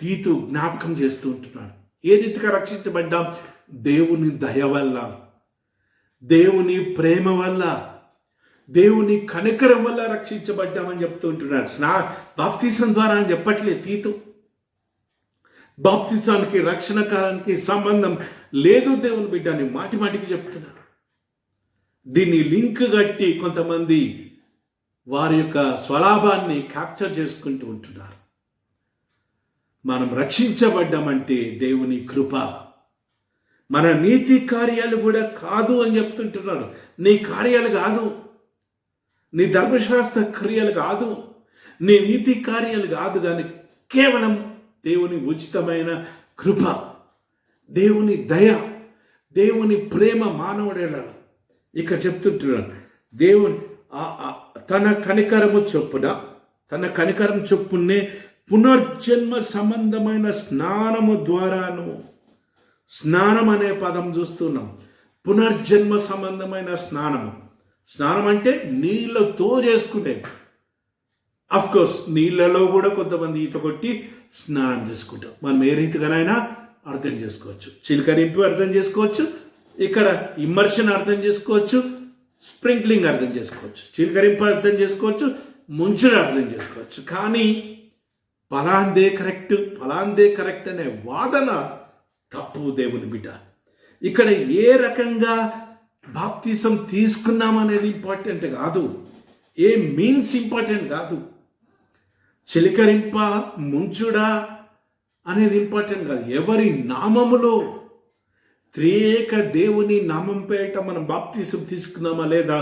Speaker 1: తీతు జ్ఞాపకం చేస్తూ ఉంటున్నాడు. ఏ రీతిగా రక్షించబడ్డాం? దేవుని దయ వల్ల, దేవుని ప్రేమ వల్ల, దేవుని కనికరం వల్ల రక్షించబడ్డామని చెప్తూ ఉంటున్నాడు. బాప్తిసం ద్వారా అని చెప్పట్లేదు తీతు. బాప్తిసానికి రక్షణ కాలానికి సంబంధం లేదు దేవుని బిడ్డ అని మాటి మాటికి చెప్తున్నారు. దీన్ని లింక్ కట్టి కొంతమంది వారి యొక్క స్వలాభాన్ని క్యాప్చర్ చేసుకుంటూ ఉంటున్నారు. మనం రక్షించబడ్డామంటే దేవుని కృప, మన నీతి కార్యాలు కూడా కాదు అని చెప్తుంటున్నాడు. నీ కార్యాలు కాదు, నీ ధర్మశాస్త్ర క్రియలు కాదు, నీ నీతి కార్యాలు కాదు, కానీ కేవలం దేవుని ఉచితమైన కృప, దేవుని దయ, దేవుని ప్రేమ మానవుడేలా ఇక చెప్తుంటున్నాడు. దేవుని తన కనికరం చొప్పునే పునర్జన్మ సంబంధమైన స్నానము ద్వారాను, స్నానం అనే పదం చూస్తున్నాం. పునర్జన్మ సంబంధమైన స్నానము. స్నానం అంటే నీళ్ళతో చేసుకునేది. కోర్స్ నీళ్ళలో కూడా కొంతమంది ఈత కొట్టి స్నానం చేసుకుంటాం. మనం ఏ రీతిగానైనా అర్థం చేసుకోవచ్చు. చిలకరింపు అర్థం చేసుకోవచ్చు, ఇక్కడ ఇమ్మర్షన్ అర్థం చేసుకోవచ్చు, స్ప్రింక్లింగ్ అర్థం చేసుకోవచ్చు, చిలకరింపు అర్థం చేసుకోవచ్చు, ముంచుడు అర్థం చేసుకోవచ్చు. కానీ ఫలాందే కరెక్ట్ అనే వాదన తప్పు దేవుని బిడ్డ. ఇక్కడ ఏ రకంగా బాప్తిసం తీసుకున్నామనేది ఇంపార్టెంట్ కాదు, ఏ మీన్స్ ఇంపార్టెంట్ కాదు, చిలకరింప ముంచుడా అనేది ఇంపార్టెంట్ కాదు. ఎవరి నామములో, త్రియేక దేవుని నామం పేట మనం బాప్తిసం తీసుకున్నామా లేదా,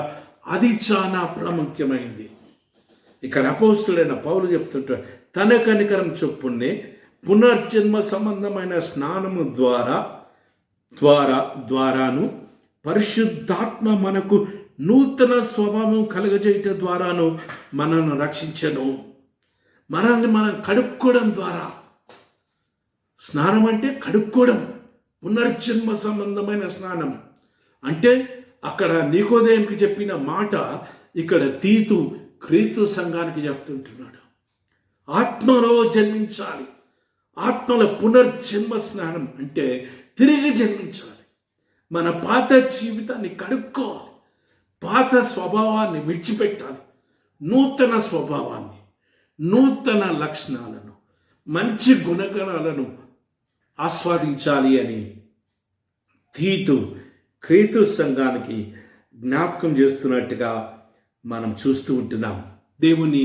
Speaker 1: అది చాలా ప్రాముఖ్యమైంది. ఇక్కడ అపోస్తుడైన పౌలు చెప్తుంటాడు, తన కనికరం చొప్పునే పునర్జన్మ సంబంధమైన స్నానము ద్వారాను పరిశుద్ధాత్మ మనకు నూతన స్వభావం కలుగజేయటం ద్వారాను మనల్ని రక్షించను. మనల్ని మనం కడుక్కోవడం ద్వారా, స్నానం అంటే కడుక్కోవడం, పునర్జన్మ సంబంధమైన స్నానం అంటే అక్కడ నికోదేముకి చెప్పిన మాట ఇక్కడ తీతు క్రీస్తు సంఘానికి చెప్తుంటున్నాడు. ఆత్మలో జన్మించాలి. ఆత్మలో పునర్జన్మ స్నానం అంటే తిరిగి జన్మించాలి. మన పాత జీవితాన్ని కడుక్కోవాలి, పాత స్వభావాన్ని విడిచిపెట్టాలి, నూతన స్వభావాన్ని, నూతన లక్షణాలను, మంచి గుణగణాలను ఆస్వాదించాలి అని తీతు క్రీస్తు సంఘానికి జ్ఞాపకం చేస్తున్నట్టుగా మనం చూస్తూ ఉంటున్నాం. దేవుని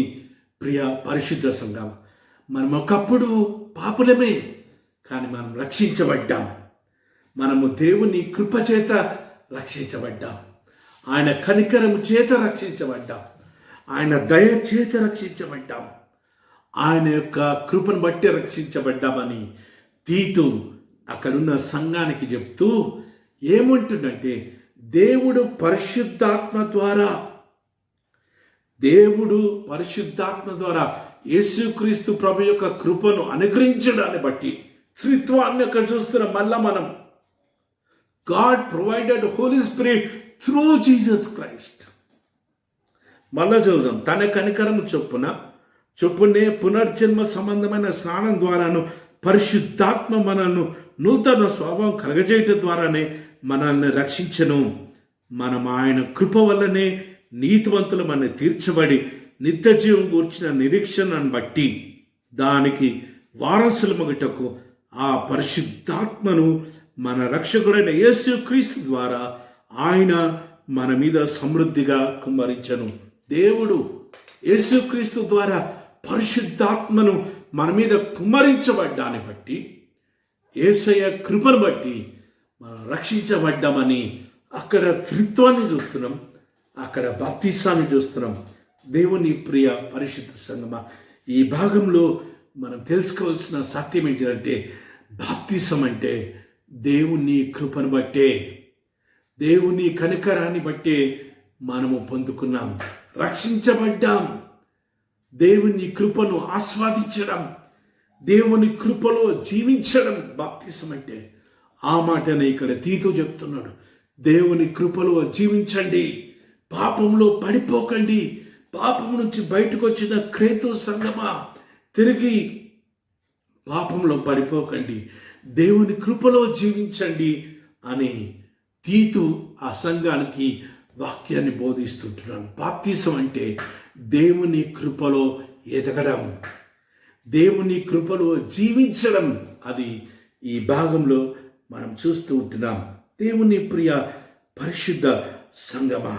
Speaker 1: ప్రియ పరిశుద్ధ సంఘం, మనం ఒకప్పుడు పాపులమే, కానీ మనం రక్షించబడ్డాం. మనము దేవుని కృప చేత రక్షించబడ్డాం, ఆయన కనికరము చేత రక్షించబడ్డాం, ఆయన దయ చేత రక్షించబడ్డాం, ఆయన యొక్క కృపను బట్టి రక్షించబడ్డామని తీతు అక్కడున్న సంఘానికి చెప్తూ ఏమంటుందంటే, దేవుడు పరిశుద్ధాత్మ ద్వారా యేసుక్రీస్తు ప్రభు యొక్క కృపను అనుగ్రహించడాన్ని బట్టి త్రిత్వాన్ని అక్కడ చూస్తున్నాం. మళ్ళా మనం God provided Holy Spirit through Jesus Christ. మళ్ళా చూద్దాం, తన కనికరం చొప్పునే పునర్జన్మ సంబంధమైన స్నానం ద్వారాను పరిశుద్ధాత్మ మనల్ని నూతన స్వభావం కలగజేయటం ద్వారానే మనల్ని రక్షించను. మనం ఆయన కృప వల్లనే నీతివంతులమని తీర్చబడి నిత్య జీవం గూర్చిన నిరీక్షణను బట్టి దానికి వారసులమగుటకు ఆ పరిశుద్ధాత్మను మన రక్షకుడైన యేసుక్రీస్తు ద్వారా ఆయన మన మీద సమృద్ధిగా కుమ్మరించను. దేవుడు యేసుక్రీస్తు ద్వారా పరిశుద్ధాత్మను మన మీద కుమ్మరించబడ్డాన్ని బట్టి, యేసయ్య కృపను బట్టి మనం రక్షించబడ్డామని అక్కడ త్రిత్వాన్ని చూస్తున్నాం, అక్కడ బాప్తిసాన్ని చూస్తున్నాం. దేవుని ప్రియ పరిశుద్ధ సంగమా, ఈ భాగంలో మనం తెలుసుకోవాల్సిన సత్యం ఏంటిదంటే, బాప్తిసం అంటే దేవుని కృపను బట్టే, దేవుని కనికరాన్ని బట్టే మనము పొందుకున్నాం, రక్షించబడ్డాం. దేవుని కృపను ఆస్వాదించడం, దేవుని కృపలో జీవించడం బాప్తిసం అంటే. ఆ మాటనే ఇక్కడ తీతు చెప్తున్నాడు. దేవుని కృపలో జీవించండి, పాపంలో పడిపోకండి. పాపం నుంచి బయటకు వచ్చిన క్రీస్తు సంగమా, తిరిగి పాపంలో పడిపోకండి, దేవుని కృపలో జీవించండి అని తీతు ఆ సంఘానికి వాక్యాన్ని బోధిస్తుంటున్నాను. బాప్తీసం అంటే దేవుని కృపలో ఎదగడం, దేవుని కృపలో జీవించడం. అది ఈ భాగంలో మనం చూస్తూ ఉంటున్నాం. దేవుని ప్రియ పరిశుద్ధ సంగమా,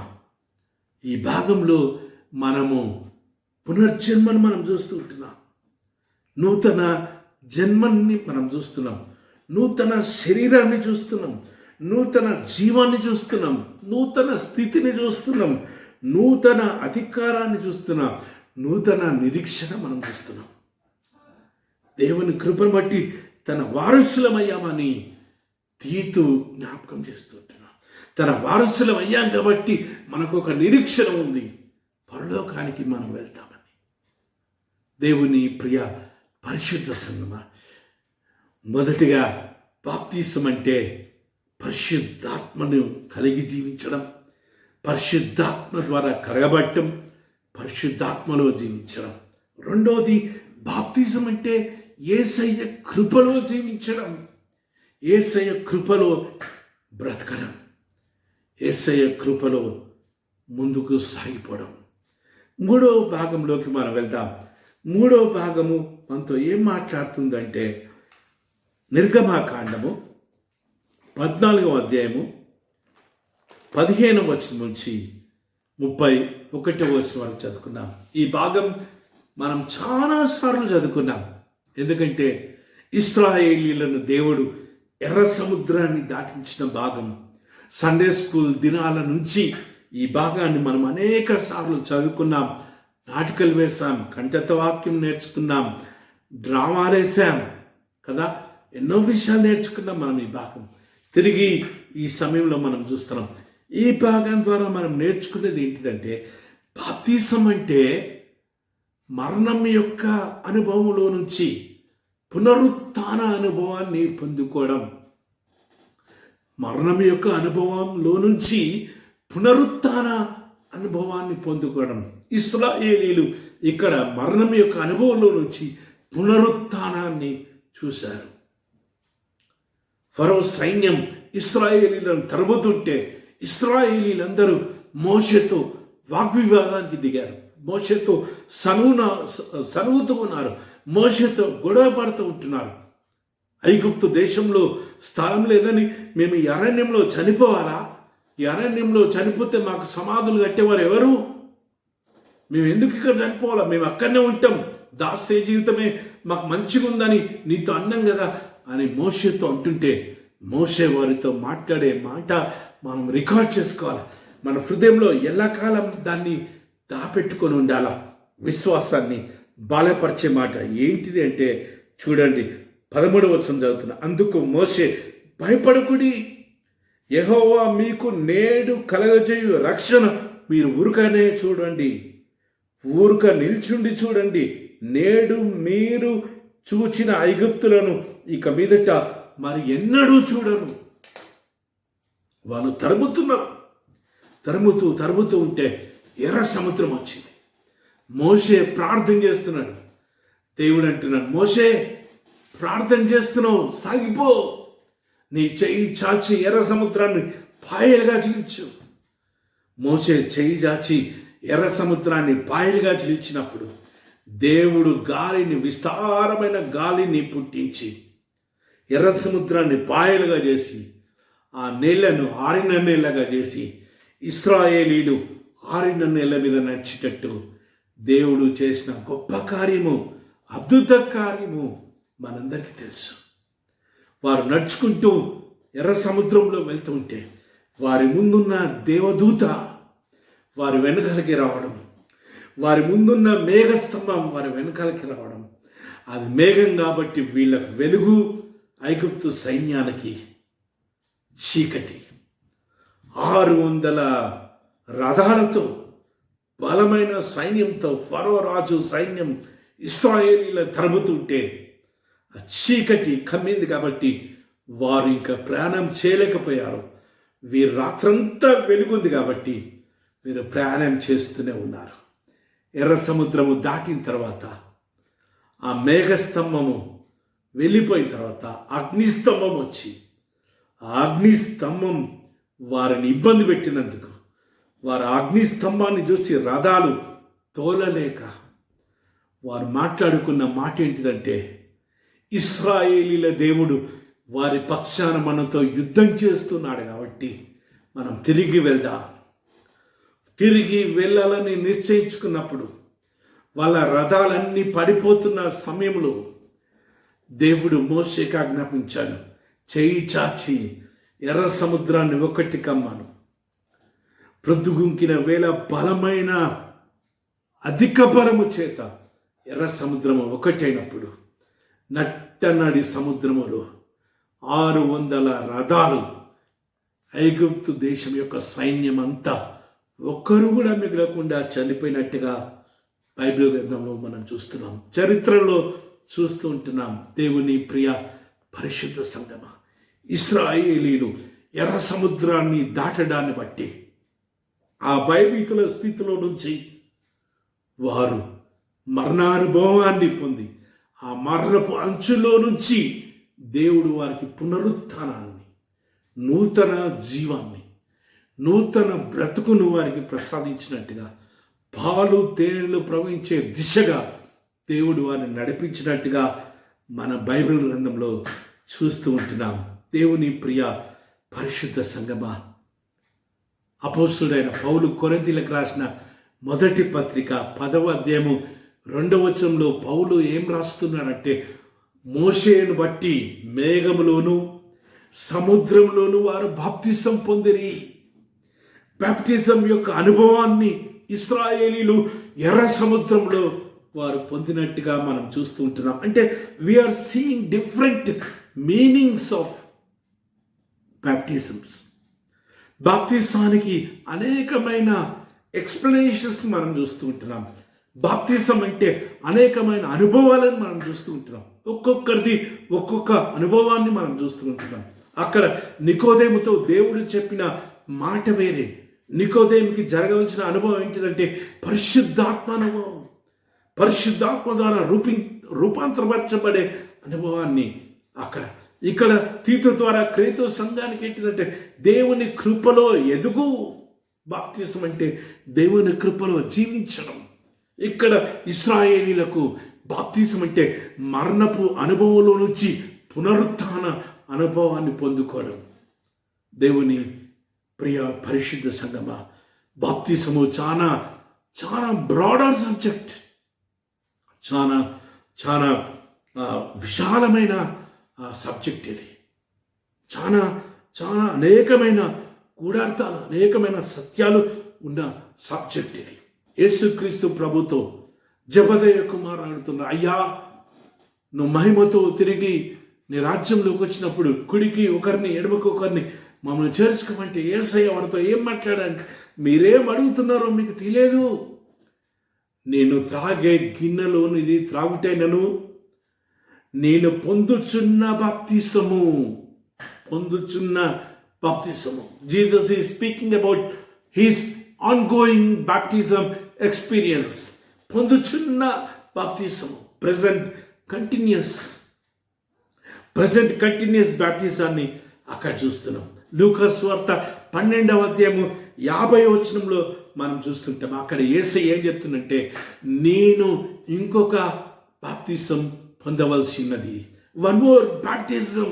Speaker 1: ఈ భాగంలో మనము పునర్జన్మను మనం చూస్తూ ఉంటున్నాం. నూతన జన్మని మనం చూస్తున్నాం, నూతన శరీరాన్ని చూస్తున్నాం, నూతన జీవాన్ని చూస్తున్నాం, నూతన స్థితిని చూస్తున్నాం, నూతన అధికారాన్ని చూస్తున్నాం, నూతన నిరీక్షణ మనం చూస్తున్నాం. దేవుని కృపను బట్టి తన వారసులమయ్యామని తీతు జ్ఞాపకం చేస్తుంటున్నాం. తన వారసులమయ్యాం కాబట్టి మనకు ఒక నిరీక్షణ ఉంది, పరలోకానికి మనం వెళ్తామని. దేవుని ప్రియ పరిశుద్ధ సంగమా, మొదటిగా బాప్తీసం అంటే పరిశుద్ధాత్మను కలిగి జీవించడం, పరిశుద్ధాత్మ ద్వారా కడగబట్టం, పరిశుద్ధాత్మలో జీవించడం. రెండోది బాప్తిజం అంటే యేసయ్య కృపలో జీవించడం, యేసయ్య కృపలో బ్రతకడం, యేసయ్య కృపలో ముందుకు సాగిపోవడం. మూడో భాగంలోకి మనం వెళ్దాం. మూడో భాగము మనతో ఏం మాట్లాడుతుందంటే నిర్గమాకాండము 14వ అధ్యాయము 15వ వచనం నుంచి 31వ వచనం వరకు చదువుకున్నాం. ఈ భాగం మనం చాలాసార్లు చదువుకున్నాం. ఎందుకంటే ఇశ్రాయేలీయులను దేవుడు ఎర్ర సముద్రాన్ని దాటించిన భాగం. సండే స్కూల్ దినాల నుంచి ఈ భాగాన్ని మనం అనేక సార్లు చదువుకున్నాం, నాటికలు వేసాం, కంఠత వాక్యం నేర్చుకున్నాం, డ్రామాలు వేసాం కదా, ఎన్నో విషయాలు నేర్చుకున్నాం మనం. ఈ భాగం తిరిగి ఈ సమయంలో మనం చూస్తున్నాం. ఈ భాగం ద్వారా మనం నేర్చుకునేది ఏంటిదంటే, బాప్తిసం అంటే మరణం యొక్క అనుభవంలో నుంచి పునరుత్థాన అనుభవాన్ని పొందుకోవడం. మరణం యొక్క అనుభవంలో నుంచి పునరుత్థాన అనుభవాన్ని పొందుకోవడం. ఇశ్రాయేలీయులు ఇక్కడ మరణం యొక్క అనుభవంలో నుంచి పునరుత్థానాన్ని చూశారు. ఫరో సైన్యం ఇశ్రాయేలీయులను తరుముతుంటే ఇశ్రాయేలీలందరూ మోషేతో వాగ్వివాదానికి దిగారు. మోషేతో సనుగుతూ ఉన్నారు, మోషేతో గొడవ పడుతూ ఉంటున్నారు. ఐగుప్తు దేశంలో స్థలం లేదని మేము ఈ అరణ్యంలో చనిపోవాలా? ఈ అరణ్యంలో చనిపోతే మాకు సమాధులు కట్టేవారు ఎవరు? మేము ఎందుకు ఇక్కడ చనిపోవాలా? మేము అక్కడనే ఉంటాం, దాస్య జీవితమే మాకు మంచిగా ఉందని నీతో అన్నాం కదా అని మోషేతో అంటుంటే, మోషే వారితో మాట్లాడే మాట మనం రికార్డ్ చేసుకోవాలి. మన హృదయంలో ఎల్లకాలం దాన్ని దాపెట్టుకొని ఉండాలా. విశ్వాసాన్ని బలపరిచే మాట ఏంటిది అంటే చూడండి, 13వ వచనం చదువుతున్నా. అందుకు మోషే, భయపడకుడి, యెహోవా మీకు నేడు కలగజేయు రక్షణ మీరు ఊరకనే చూడండి, ఊరక నిల్చుండి చూడండి. నేడు మీరు చూచిన ఐగుప్తులను ఇక మీదట మరి ఎన్నడూ చూడరు. వాళ్ళు తరుముతూ ఉంటే ఎర్ర సముద్రం వచ్చింది. మోషే ప్రార్థన చేస్తున్నాడు. దేవుడు అంటున్నాడు, మోషే ప్రార్థన చేస్తున్నావు, సాగిపో, నీ చెయ్యి చాచి ఎర్ర సముద్రాన్ని పాయలుగా చీల్చు. మోషే చెయ్యి చాచి ఎర్ర సముద్రాన్ని పాయలుగా చీల్చినప్పుడు దేవుడు గాలిని, విస్తారమైన గాలిని పుట్టించి ఎర్ర సముద్రాన్ని పాయలుగా చేసి ఆ నీళ్లను ఆరిన నీళ్ళగా చేసి ఇశ్రాయేలీలు ఆరిన నీళ్ళ మీద నడిచేటట్టు దేవుడు చేసిన గొప్ప కార్యము, అద్భుత కార్యము మనందరికీ తెలుసు. వారు నడుచుకుంటూ ఎర్ర సముద్రంలో వెళ్తుంటే వారి ముందున్న దేవదూత వారి వెనుకలకి రావడం, వారి ముందున్న మేఘస్తంభం వారి వెనుకలకి రావడం. అది మేఘం కాబట్టి వీళ్ళకు వెలుగు, ఐగుప్తు సైన్యానికి చీకటి. 600 రథాలతో బలమైన సైన్యంతో ఫరో రాజు సైన్యం ఇశ్రాయేలీల తరుముతుంటే ఆ చీకటి కమ్మింది కాబట్టి వారు ఇంకా ప్రయాణం చేయలేకపోయారు. వీరు రాత్రంతా వెలుగుంది కాబట్టి వీరు ప్రయాణం చేస్తూనే ఉన్నారు. ఎర్ర సముద్రము దాటిన తర్వాత ఆ మేఘస్తంభము వెళ్ళిపోయిన తర్వాత అగ్నిస్తంభం వచ్చి ఆ అగ్నిస్తంభం వారిని ఇబ్బంది పెట్టినందుకు వారు అగ్నిస్తంభాన్ని చూసి రథాలు తోలలేక వారు మాట్లాడుకున్న మాట ఏంటిదంటే, ఇశ్రాయేలీల దేవుడు వారి పక్షాన మనతో యుద్ధం చేస్తున్నాడు కాబట్టి మనం తిరిగి వెళ్దాం. తిరిగి వెళ్ళాలని నిశ్చయించుకున్నప్పుడు వాళ్ళ రథాలన్నీ పడిపోతున్న సమయంలో దేవుడు మోషేకి ఆజ్ఞాపించాడు, చేయి చాచి ఎర్ర సముద్రాన్ని ఒకటి కమ్మాను. ప్రొద్దుగుంకిన వేళ బలమైన అధిక బలము చేత ఎర్ర సముద్రము ఒకటైనప్పుడు నట్టనడి సముద్రములో 600 రథాలు, ఐగుప్తు దేశం యొక్క సైన్యం అంతా ఒక్కరు కూడా మిగలకుండా చనిపోయినట్టుగా బైబిల్ గ్రంథంలో మనం చూస్తున్నాం, చరిత్రలో చూస్తూ ఉంటున్నాం. దేవుని ప్రియ పరిశుద్ధ సంగమ, ఇశ్రాయేలీలు ఎర్ర సముద్రాన్ని దాటడాన్ని బట్టి ఆ భయభీతుల స్థితిలో నుంచి వారు మరణానుభవాన్ని పొంది ఆ మరణపు అంచులో నుంచి దేవుడు వారికి పునరుత్థానాన్ని, నూతన జీవాన్ని, నూతన బ్రతుకును వారికి ప్రసాదించినట్టుగా, పాలు తేనెలు ప్రవహించే దిశగా దేవుడు వారిని నడిపించినట్టుగా మన బైబిల్ గ్రంథంలో చూస్తూ ఉంటున్నాం. దేవుని ప్రియ పరిశుద్ధ సంగమ, అపోస్తుడైన పౌలు కొరింథీయులకు రాసిన మొదటి పత్రిక 10వ అధ్యాయము 2వ వచనంలో పౌలు ఏం రాస్తున్నాడంటే, మోషేను బట్టి మేఘములోను సముద్రంలోను వారు బాప్తిసం పొందిరి. బాప్తిజం యొక్క అనుభవాన్ని ఇశ్రాయేలీలు ఎర్ర సముద్రంలో వారు పొందినట్టుగా మనం చూస్తూ ఉంటున్నాం. అంటే we are seeing different meanings of baptisms. బాప్తిసానికి అనేకమైన ఎక్స్ప్లెనేషన్స్ మనం చూస్తూ ఉంటున్నాం. బాప్తిజం అంటే అనేకమైన అనుభవాలను మనం చూస్తూ ఉంటున్నాం. ఒక్కొక్కరిది ఒక్కొక్క అనుభవాన్ని మనం చూస్తూ ఉంటున్నాం. అక్కడ నికోదేముతో దేవుడు చెప్పిన మాట వేరే. నికోదేముకి జరగవలసిన అనుభవం ఏంటిదంటే పరిశుద్ధాత్మ అనుభవం. పరిశుద్ధాత్మ ద్వారా రూపాంతరపరచబడే అనుభవాన్ని ఇక్కడ తీతు ద్వారా క్రీస్తు సంఘానికి ఏంటిదంటే దేవుని కృపలో ఎదుగు. బాప్తిజం అంటే దేవుని కృపలో జీవించడం. ఇక్కడ ఇశ్రాయేలీలకు బాప్తిజం అంటే మరణపు అనుభవంలో నుంచి పునరుత్థాన అనుభవాన్ని పొందుకోవడం. దేవుని ప్రియ పరిశుద్ధ సంగమ, బాప్తిజము చాలా చాలా బ్రాడర్ సబ్జెక్ట్, చాలా చాలా విశాలమైన సబ్జెక్ట్ ఇది. చాలా చాలా అనేకమైన గూఢార్థాలు, అనేకమైన సత్యాలు ఉన్న సబ్జెక్ట్ ఇది. యేసుక్రీస్తు ప్రభుతో జబదయ్య కుమారుడు అడుగుతున్నా, అయ్యా నువ్వు మహిమతో తిరిగి నీ రాజ్యంలోకి వచ్చినప్పుడు కుడికి ఒకరిని ఎడమకు ఒకరిని మమ్మల్ని చేర్చుకోమంటే యేసయ్య వాడితో ఏం మాట్లాడంటే, మీరేం అడుగుతున్నారో మీకు తెలియదు. నేను త్రాగే గిన్నెలోనిది త్రాగుటైనను నేను పొందుచున్న బాప్తిసము. Jesus is speaking about his ongoing baptism experience. పొందుచున్న బాప్తిసము, ప్రజెంట్ కంటిన్యూస్ బాప్టిజాన్ని అక్కడ చూస్తున్నాం. లూకా సువార్త 12వ అధ్యాయము 50వ వచనంలో మనం చూస్తుంటాం. అక్కడ యేసయ్య ఏం చెప్తుందంటే, నేను ఇంకొక బాప్తిజం పొందవలసినది, వన్ మోర్ బాప్టిజం.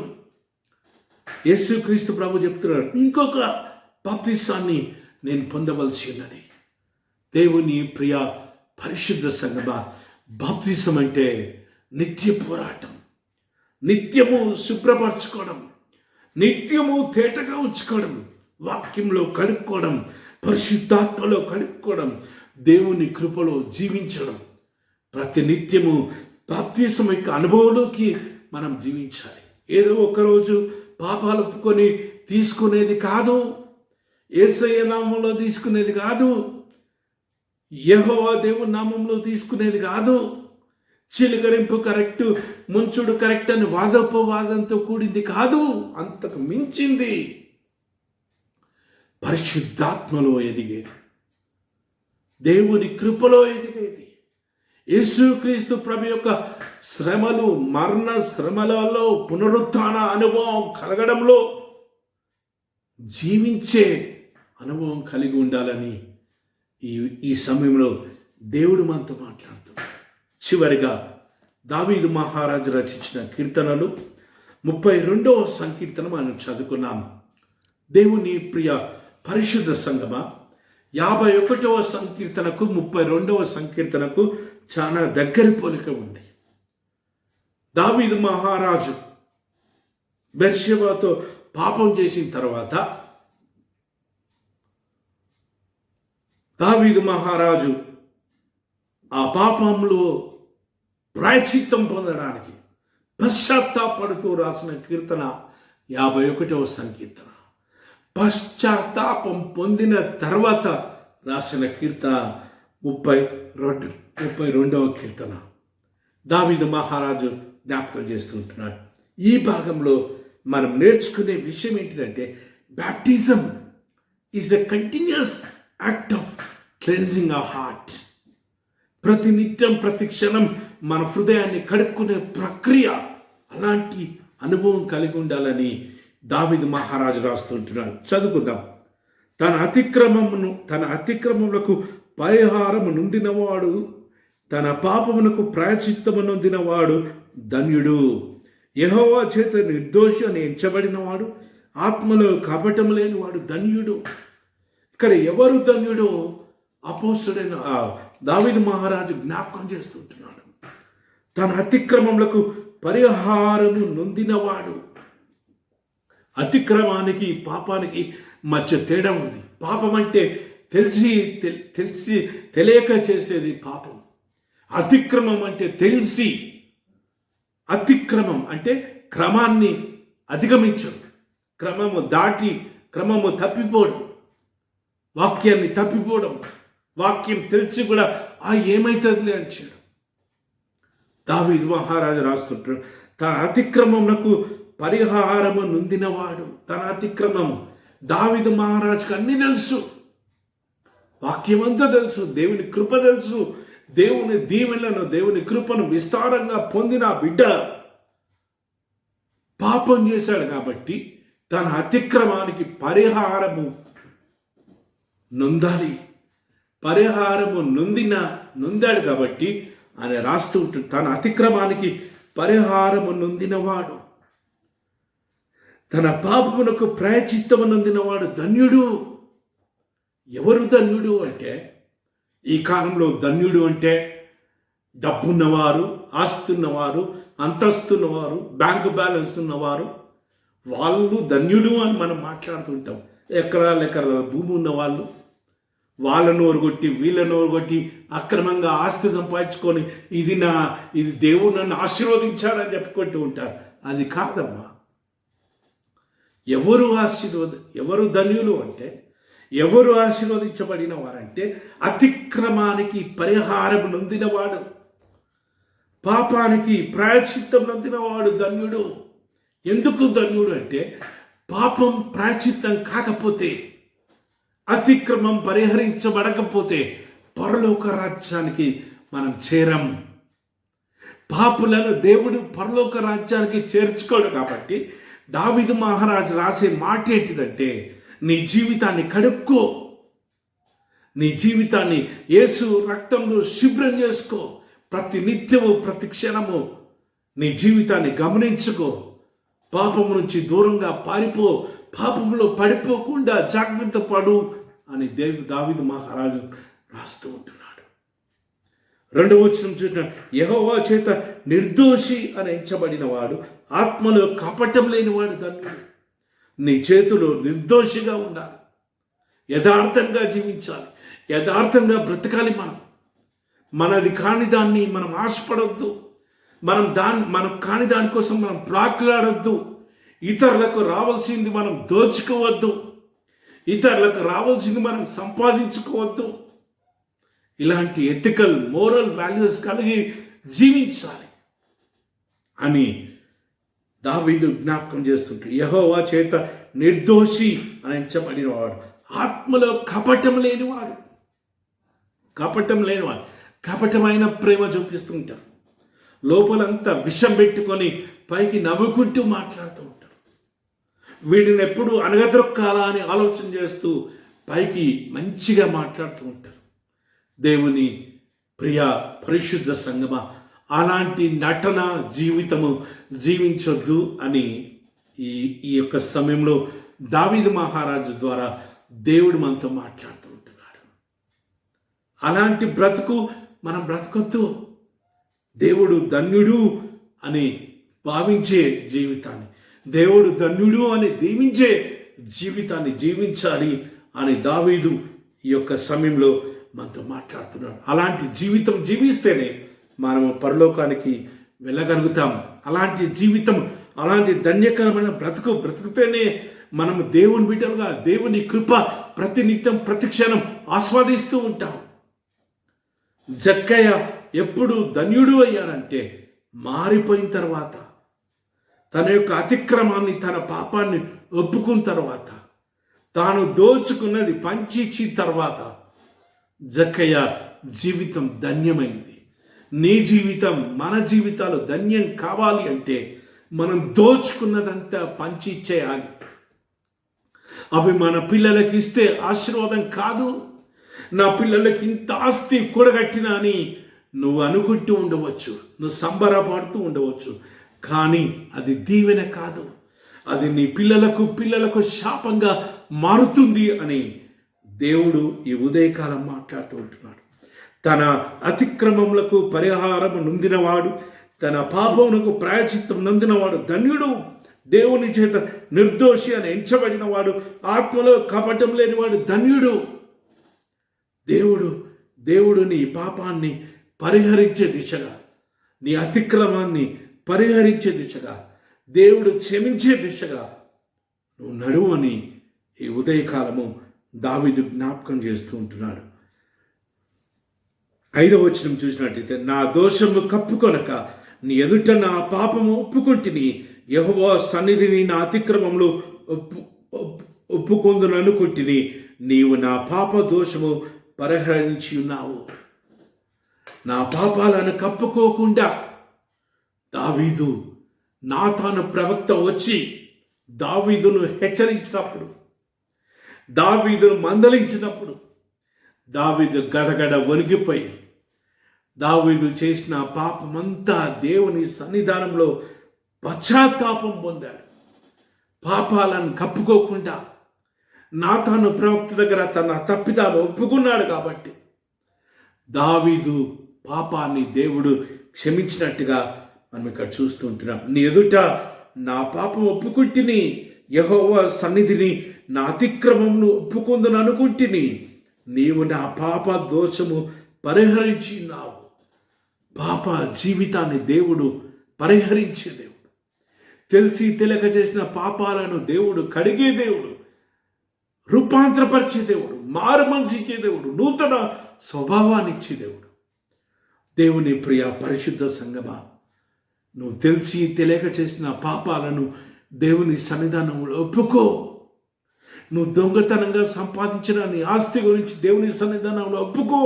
Speaker 1: యేసుక్రీస్తు ప్రభు చెప్తున్నాడు, ఇంకొక బాప్తిజాన్ని నేను పొందవలసి ఉన్నది. దేవుని ప్రియ పరిశుద్ధ సంగమా, బాప్తిజం అంటే నిత్య పోరాటం, నిత్యము శుభ్రపరచుకోవడం, నిత్యము తేటగా ఉంచుకోవడం, వాక్యంలో కడుక్కోవడం, పరిశుద్ధాత్మలో కడుక్కోవడం, దేవుని కృపలో జీవించడం. ప్రతి నిత్యము బాప్తిజం యొక్క అనుభవంలోకి మనం జీవించాలి. ఏదో ఒకరోజు పాపాలు ఒప్పుకొని తీసుకునేది కాదు, యేసయ్య నామంలో తీసుకునేది కాదు, యెహోవా దేవుని నామంలో తీసుకునేది కాదు. చిలకరింపు కరెక్ట్, ముంచుడు కరెక్ట్ అని వాదోపవాదంతో కూడింది కాదు, అంతకు మించింది పరిశుద్ధాత్మలో ఎదిగేది, దేవుని కృపలో ఎదిగేది. యేసుక్రీస్తు ప్రభు యొక్క శ్రమలు, మరణ శ్రమలలో పునరుత్థాన అనుభవం కలగడంలో జీవించే అనుభవం కలిగి ఉండాలని ఈ సమయంలో దేవుడు మనతో మాట్లాడుతున్నాడు. చివరిగా దావీదు మహారాజు రచించిన కీర్తనలు 32వ సంకీర్తన మనం చదువుకున్నాం. దేవుని ప్రియ పరిశుద్ధ సంగమా, 51వ సంకీర్తనకు 32వ సంకీర్తనకు చాలా దగ్గరి పోలిక ఉంది. దావీదు మహారాజు బెత్షెబాతో పాపం చేసిన తర్వాత దావీదు మహారాజు ఆ పాపంలో ప్రాయశ్చిత్తం పొందడానికి పశ్చాత్తాపడుతూ రాసిన కీర్తన 51వ సంకీర్తన. పశ్చాత్తాపం పొందిన తర్వాత రాసిన కీర్తన 32వ కీర్తన. దావీదు మహారాజు జ్ఞాపకం చేస్తుంటున్నాడు. ఈ భాగంలో మనం నేర్చుకునే విషయం ఏంటిదంటే, baptism is a continuous act of cleansing our heart. ప్రతి నిత్యం ప్రతి క్షణం మన హృదయాన్ని కడుక్కునే ప్రక్రియ. అలాంటి అనుభవం కలిగి ఉండాలని దావీదు మహారాజు రాస్తుంటున్నాడు. చదువుకుందాం. తన అతిక్రమములకు పరిహారము నొందినవాడు, తన పాపమునకు ప్రాయశ్చిత్తము నొందినవాడు ధన్యుడు. యెహోవా చేత నిర్దోషి అని ఎంచబడినవాడు, ఆత్మలో కపటం లేనివాడు ధన్యుడు. ఇక్కడ ఎవరు ధన్యుడు? అపోస్తుడైన దావీదు మహారాజు జ్ఞాపకం చేస్తుంటున్నాడు. తన అతిక్రమములకు పరిహారము నొందినవాడు. అతిక్రమానికి పాపానికి మధ్య తేడా ఉంది. పాపం అంటే తెలిసి తెలియక చేసేది పాపం. అతిక్రమం అంటే తెలిసి. అతిక్రమం అంటే క్రమాన్ని అధిగమించడం, క్రమము దాటి క్రమము తప్పిపోవడం, వాక్యాన్ని తప్పిపోవడం, వాక్యం తెలిసి కూడా ఏమైతుందిలే అని చేయడం. దావీదు మహారాజు రాస్తుంటాడు, తన అతిక్రమమునకు పరిహారము నొందినవాడు. తన అతిక్రమము దావీదు మహారాజుకు అన్నీ తెలుసు, వాక్యం అంతా తెలుసు, దేవుని కృప తెలుసు. దేవుని దీవెనలను, దేవుని కృపను విస్తారంగా పొందిన బిడ్డ పాపం చేశాడు కాబట్టి తన అతిక్రమానికి పరిహారము నొందాలి. పరిహారము నొందాడు కాబట్టి ఆయన రాస్తూ ఉంటుంది, తన అతిక్రమానికి పరిహారము నొందినవాడు, తన పాపమునకు ప్రాయశ్చిత్తము నొందినవాడు ధన్యుడు. ఎవరు ధన్యుడు అంటే, ఈ కాలంలో ధన్యుడు అంటే డబ్బున్నవారు, ఆస్తున్నవారు, అంతస్తున్నవారు, బ్యాంకు బ్యాలెన్స్ ఉన్నవారు, వాళ్ళు ధన్యుడు అని మనం మాట్లాడుతుంటాం. ఎకరాల భూమి ఉన్నవాళ్ళు, వాళ్ళను ఓరగొట్టి వీళ్ళను ఓరగొట్టి అక్రమంగా ఆస్తి సంపాదించుకొని ఇది దేవుడు నన్ను ఆశీర్వదించాడని చెప్పుకుంటూ ఉంటారు. అది కాదమ్మా. ఎవరు ధన్యులు అంటే, ఎవరు ఆశీర్వదించబడిన వారంటే అతిక్రమానికి పరిహారం నొందినవాడు, పాపానికి ప్రాయశ్చిత్తం నొందినవాడు ధన్యుడు. ఎందుకు ధన్యుడు అంటే, పాపం ప్రాయశ్చిత్తం కాకపోతే, అతిక్రమం పరిహరించబడకపోతే పరలోక రాజ్యానికి మనం చేరం. పాపులను దేవుడు పరలోక రాజ్యానికి చేర్చుకోడు. కాబట్టి దావీదు మహారాజు రాసే మాట ఏంటిదంటే, నీ జీవితాన్ని కడుక్కో, నీ జీవితాన్ని యేసు రక్తంలో శుభ్రం చేసుకో. ప్రతి నిత్యము ప్రతి క్షణము నీ జీవితాన్ని గమనించుకో. పాపము నుంచి దూరంగా పారిపో, పాపంలో పడిపోకుండా జాగ్రత్త పడు అని దావీదు మహారాజు రాస్తూ ఉంటున్నాడు. 2వ వచనం చూసిన, యెహోవా చేత నిర్దోషి అని ఎంచబడిన వాడు, ఆత్మలో కపటం లేనివాడు ధన్యుడు. నీ చేతిలో నిర్దోషిగా ఉండాలి, యథార్థంగా జీవించాలి, యథార్థంగా బ్రతకాలి. మనది కాని దాన్ని మనం ఆశపడవద్దు, మనం కాని దానికోసం మనం ప్రాకులాడొద్దు, ఇతరులకు రావాల్సింది మనం దోచుకోవద్దు, ఇతరులకు రావాల్సింది మనం సంపాదించుకోవద్దు. ఇలాంటి ఎథికల్ మోరల్ వాల్యూస్ కలిగి జీవించాలి అని దావీదు జ్ఞాపకం చేస్తుంటే, యెహోవా చేత నిర్దోషి అని ఎంచబడినవాడు, ఆత్మలో కపటం లేనివాడు. కపటమైన ప్రేమ చూపిస్తూ ఉంటారు. లోపలంతా విషం పెట్టుకొని పైకి నవ్వుకుంటూ మాట్లాడుతూ ఉంటారు. వీడిని ఎప్పుడు అనగదొక్కాలా అని ఆలోచన చేస్తూ పైకి మంచిగా మాట్లాడుతూ ఉంటారు. దేవుని ప్రియ పరిశుద్ధ సంగమా, అలాంటి నటన జీవితము జీవించొద్దు అని ఈ యొక్క సమయంలో దావీదు మహారాజు ద్వారా దేవుడు మనతో మాట్లాడుతూ ఉంటున్నాడు. అలాంటి బ్రతుకు మనం బ్రతకొద్దు. దేవుడు ధన్యుడు అని భావించే జీవితాన్ని, దేవుడు ధన్యుడు అని దీవించే జీవితాన్ని జీవించాలి అని దావీదు ఈ యొక్క సమయంలో మనతో మాట్లాడుతున్నాడు. అలాంటి జీవితం జీవిస్తేనే మనము పరలోకానికి వెళ్ళగలుగుతాం. అలాంటి జీవితం, అలాంటి ధన్యకరమైన బ్రతుకుతేనే మనము దేవుని బిడ్డలుగా దేవుని కృప ప్రతినిత్యం ప్రతిక్షణం ఆస్వాదిస్తూ ఉంటాం. జక్కయ్య ఎప్పుడు ధన్యుడు అయ్యాడంటే మారిపోయిన తర్వాత, తన యొక్క అతిక్రమాన్ని, తన పాపాన్ని ఒప్పుకున్న తర్వాత, తాను దోచుకున్నది పంచిచ్చిన తర్వాత జక్కయ్య జీవితం ధన్యమైంది. నీ జీవితం, మన జీవితాలు ధన్యం కావాలి అంటే మనం దోచుకున్నదంతా పంచి ఇచ్చేయాలి. అవి మన పిల్లలకి ఇస్తే ఆశీర్వాదం కాదు. నా పిల్లలకి ఇంత ఆస్తి కూడగట్టినా అని నువ్వు అనుకుంటూ ఉండవచ్చు, నువ్వు సంబరపడుతూ ఉండవచ్చు, కానీ అది దీవెన కాదు. అది నీ పిల్లలకు శాపంగా మారుతుంది అని దేవుడు ఈ ఉదయకాలం మాట్లాడుతూ ఉంటున్నాడు. తన అతిక్రమములకు పరిహారం నొందినవాడు, తన పాపమునకు ప్రాయశ్చిత్తం నొందినవాడు ధన్యుడు. దేవుని చేత నిర్దోషి అని ఎంచబడినవాడు, ఆత్మలో కపటం లేనివాడు ధన్యుడు. దేవుడు నీ పాపాన్ని పరిహరించే దిశగా, నీ అతిక్రమాన్ని పరిహరించే దిశగా, దేవుడు క్షమించే దిశగా నువ్వు నడువు అని ఈ ఉదయకాలము దావీదు జ్ఞాపకం చేస్తూ ఉంటున్నాడు. 5వ వచనం చూసినట్టయితే, నా దోషము కప్పుకొనక నీ ఎదుట నా పాపము ఒప్పుకొంటిని, యెహోవా సన్నిధిని నా అతిక్రమంలో ఒప్పుకొందుననుకుంటిని, నీవు నా పాప దోషము పరిహరించి ఉన్నావు. నా పాపాలను కప్పుకోకుండా దావీదు, నాతాను ప్రవక్త వచ్చి దావీదును హెచ్చరించినప్పుడు, దావీదును మందలించినప్పుడు దావీదు గడగడ వణికిపోయి దావీదు చేసిన పాపమంతా దేవుని సన్నిధానంలో పశ్చాత్తాపం పొందాడు. పాపాలను కప్పుకోకుండా నాతాను ప్రవక్త దగ్గర తన తప్పిదాలు ఒప్పుకున్నాడు కాబట్టి దావీదు పాపాన్ని దేవుడు క్షమించినట్టుగా మనం ఇక్కడ చూస్తూ ఉంటున్నాం. నీ ఎదుట నా పాపం ఒప్పుకుంటుని, యెహోవా సన్నిధిని నా అతిక్రమమును ఒప్పుకుందని అనుకుంటుని, నీవు నా పాప దోషము పరిహరించి ఉన్నావు. పాప జీవితాన్ని దేవుడు పరిహరించే దేవుడు. తెలిసి తెలియక చేసిన పాపాలను దేవుడు కడిగే దేవుడు, రూపాంతరపరిచే దేవుడు, మారు మనసు ఇచ్చే దేవుడు, నూతన స్వభావాన్ని ఇచ్చే దేవుడు. దేవుని ప్రియ పరిశుద్ధ సంగమా, నువ్వు తెలిసి తెలియక చేసిన పాపాలను దేవుని సన్నిధానంలో ఒప్పుకో. నువ్వు దొంగతనంగా సంపాదించిన నీ ఆస్తి గురించి దేవుని సన్నిధానంలో ఒప్పుకో.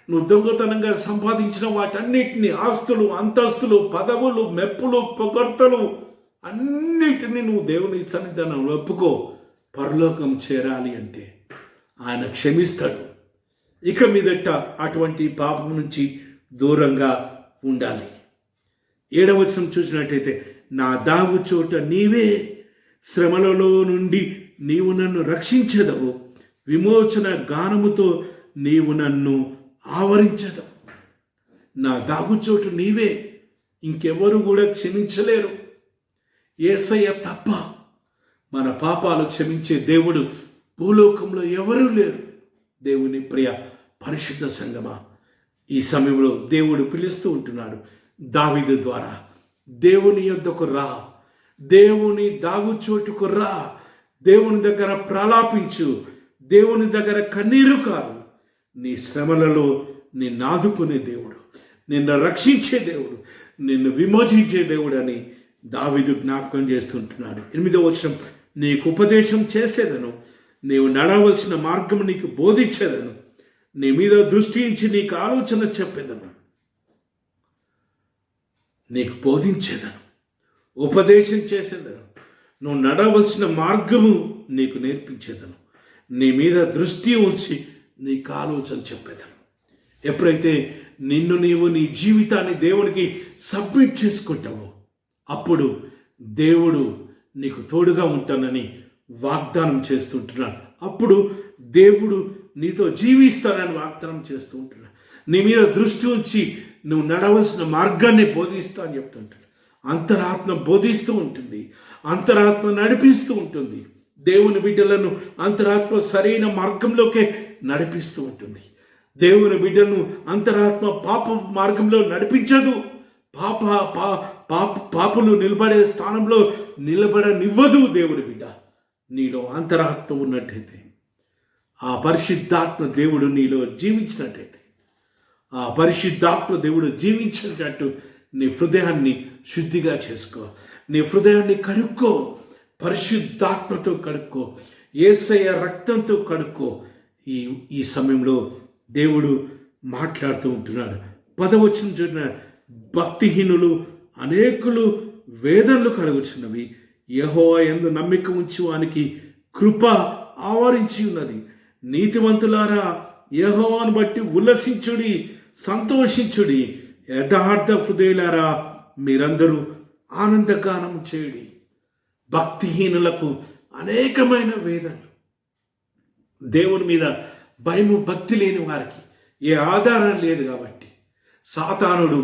Speaker 1: నువ్వు దొంగతనంగా సంపాదించిన వాటన్నిటిని, ఆస్తులు, అంతస్తులు, పదవులు, మెప్పులు, పొగడ్తలు అన్నిటినీ నువ్వు దేవుని సన్నిధానంలో ఒప్పుకో. పరలోకం చేరాలి అంటే ఆయన క్షమిస్తాడు. ఇక మీదట అటువంటి పాపం నుంచి దూరంగా ఉండాలి. 7వ వచనం చూసినట్టయితే, నా దాగు చోట నీవే, శ్రమలలో నుండి నీవు నన్ను రక్షించదవు, విమోచన గానముతో నీవు నన్ను ఆవరించదవు. నా దాగుచోటు నీవే, ఇంకెవరు కూడా క్షమించలేరు, యేసయ్య తప్ప. మన పాపాలు క్షమించే దేవుడు భూలోకంలో ఎవరూ లేరు. దేవుని ప్రియ పరిశుద్ధ సంగమా, ఈ సమయంలో దేవుడు పిలుస్తూ ఉంటున్నాడు దావీదు ద్వారా, దేవుని యొద్దకు రా, దేవుని దాగుచోటుకు రా, దేవుని దగ్గర ప్రలాపించు, దేవుని దగ్గర కన్నీరు కారు. నీ శ్రమలలో నిన్ను ఆదుకునే దేవుడు, నిన్ను రక్షించే దేవుడు, నిన్ను విమోచించే దేవుడు అని దావీదు జ్ఞాపకం చేస్తుంటున్నాడు. 8వ వచనం, నీకు ఉపదేశం చేసేదను, నీవు నడవలసిన మార్గం నీకు బోధించేదను, నీ మీద దృష్టి ఉంచి నీకు ఆలోచన చెప్పేదను, నీకు బోధించేదను, ఉపదేశం చేసేదను, నువ్వు నడవలసిన మార్గము నీకు నేర్పించేదను, నీ మీద దృష్టి ఉంచి నీకు ఆలోచన చెప్పేదను. ఎప్పుడైతే నీవు నీ జీవితాన్ని దేవునికి సబ్మిట్ చేసుకుంటావో అప్పుడు దేవుడు నీకు తోడుగా ఉంటానని వాగ్దానం చేస్తుంటున్నాడు. అప్పుడు దేవుడు నీతో జీవిస్తానని వాగ్దానం చేస్తూ ఉంటున్నాడు. నీ మీద దృష్టి ఉంచి నువ్వు నడవలసిన మార్గాన్ని బోధిస్తా అని చెప్తుంటాడు. అంతరాత్మ బోధిస్తూ ఉంటుంది, అంతరాత్మ నడిపిస్తూ ఉంటుంది. దేవుని బిడ్డలను అంతరాత్మ సరైన మార్గంలోకే నడిపిస్తూ ఉంటుంది. దేవుని బిడ్డలను అంతరాత్మ పాప మార్గంలో నడిపించదు. పాపులు నిలబడే స్థానంలో నిలబడనివ్వదు. దేవుని బిడ్డ నీలో అంతరాత్మ ఉన్నట్టయితే, ఆ పరిశుద్ధాత్మ దేవుడు నీలో జీవించినట్టయితే, ఆ పరిశుద్ధాత్మ దేవుడు జీవించినట్టు నీ హృదయాన్ని శుద్ధిగా చేసుకో, నీ హృదయాన్ని కడుక్కో, పరిశుద్ధాత్మతో కడుక్కో, యేసయ్య రక్తంతో కడుక్కో. ఈ సమయంలో దేవుడు మాట్లాడుతూ ఉంటున్నాడు. 10వ వచనం చూడండి. భక్తిహీనులు అనేకులు వేదనలు కలుగుచున్నవి, యెహోవా యందు నమ్మిక ఉంచి వానికి కృప ఆవరించి ఉన్నది. నీతివంతులారా యెహోవాను బట్టి ఉల్లసించుడి, సంతోషించుడి. యథార్థ హృదయులారా మీరందరూ ఆనందగానం చేయుడి. భక్తిహీనులకు అనేకమైన వేదనలు. దేవుని మీద భయము భక్తి లేని వారికి ఏ ఆధారం లేదు కాబట్టి సాతానుడు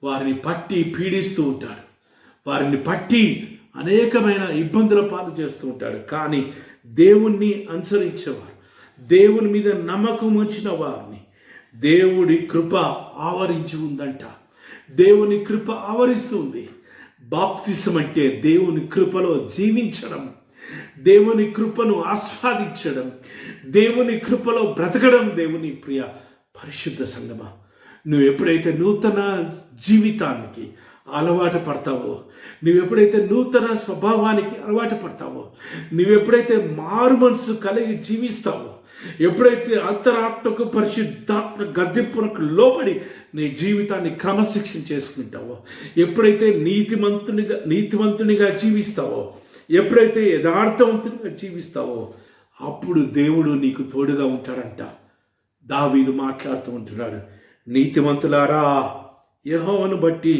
Speaker 1: వారిని పట్టి పీడిస్తూ ఉంటాడు, వారిని పట్టి అనేకమైన ఇబ్బందుల పాలు చేస్తూ ఉంటాడు. కానీ దేవుణ్ణి అనుసరించేవారు, దేవుని మీద నమ్మకం ఉంచిన వారిని దేవుడి కృప ఆవరించి ఉందంట. దేవుని కృప ఆవరిస్తుంది. బాప్తిసం అంటే దేవుని కృపలో జీవించడం, దేవుని కృపను ఆస్వాదించడం, దేవుని కృపలో బ్రతకడం. దేవుని ప్రియ పరిశుద్ధ సంగమా, నువ్వు ఎప్పుడైతే నూతన జీవితానికి అలవాటు పడతావో, నువ్వెప్పుడైతే నూతన స్వభావానికి అలవాటు పడతావో, నువ్వెప్పుడైతే మారు మనసు కలిగి జీవిస్తావో, ఎప్పుడైతే అంతరాత్మకు పరిశుద్ధాత్మ గద్దెంపునకు లోబడి నీ జీవితాన్ని క్రమశిక్షణ చేసుకుంటావో, ఎప్పుడైతే నీతివంతునిగా జీవిస్తావో, ఎప్పుడైతే యథార్థవంతునిగా జీవిస్తావో అప్పుడు దేవుడు నీకు తోడుగా ఉంటాడంట. దావీదు మాట్లాడుతూ ఉంటున్నాడు, నీతిమంతులారా యెహోవాను బట్టి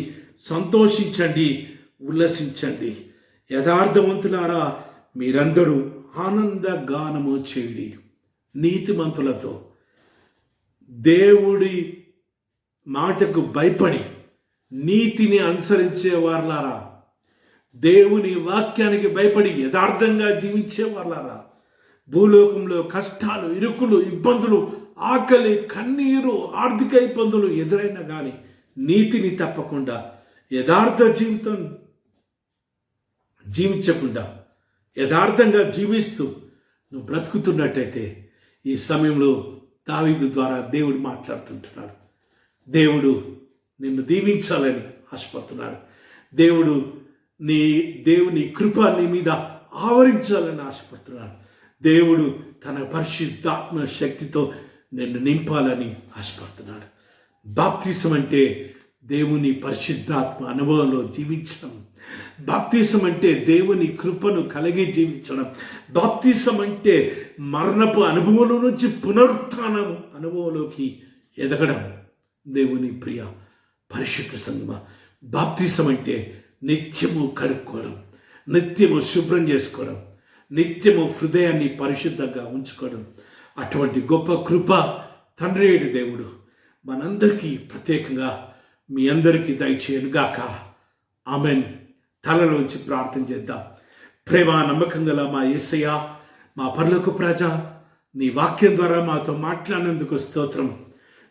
Speaker 1: సంతోషించండి, ఉల్లసించండి. యథార్థవంతులారా మీరందరూ ఆనందగానము చేయండి. నీతిమంతులతో, దేవుడి మాటకు భయపడి నీతిని అనుసరించే వారులారా, దేవుని వాక్యానికి భయపడి యథార్థంగా జీవించే వారులారా, భూలోకంలో కష్టాలు, ఇరుకులు, ఇబ్బందులు, ఆకలి, కన్నీరు, ఆర్థిక ఇబ్బందులు ఎదురైనా కానీ నీతిని తప్పకుండా యథార్థ జీవితం జీవించకుండా యథార్థంగా జీవిస్తూ నువ్వు బ్రతుకుతున్నట్టయితే ఈ సమయంలో దావీదు ద్వారా దేవుడు మాట్లాడుతుంటున్నాడు. దేవుడు నిన్ను దీవించాలని ఆశపడుతున్నాడు. దేవుని కృప నీ మీద ఆవరించాలని ఆశపడుతున్నాడు. దేవుడు తన పరిశుద్ధాత్మ శక్తితో నిన్ను నింపాలని ఆశపడుతున్నాడు. బాప్తిసం అంటే దేవుని పరిశుద్ధాత్మ అనుభవంలో జీవించడం. బాప్తిసం అంటే దేవుని కృపను కలిగి జీవించడం. బాప్తిసం అంటే మరణపు అనుభవంలో నుంచి పునరుత్థానం అనుభవంలోకి ఎదగడం. దేవుని ప్రియ పరిశుద్ధ సంగమ, బాప్తిసం అంటే నిత్యము కడుక్కోవడం, నిత్యము శుభ్రం చేసుకోవడం, నిత్యము హృదయాన్ని పరిశుద్ధంగా ఉంచుకోవడం. అటువంటి గొప్ప కృప తండ్రి అయిన దేవుడు మనందరికీ ప్రత్యేకంగా మీ అందరికీ దయచేయను గాక. ఆమెన్. తలలోంచి ప్రార్థన చేద్దాం. ప్రేమ నమ్మకం గల మా యేసయ్య, మా పరలోక ప్రజ, నీ వాక్యం ద్వారా మాతో మాట్లాడినందుకు స్తోత్రం.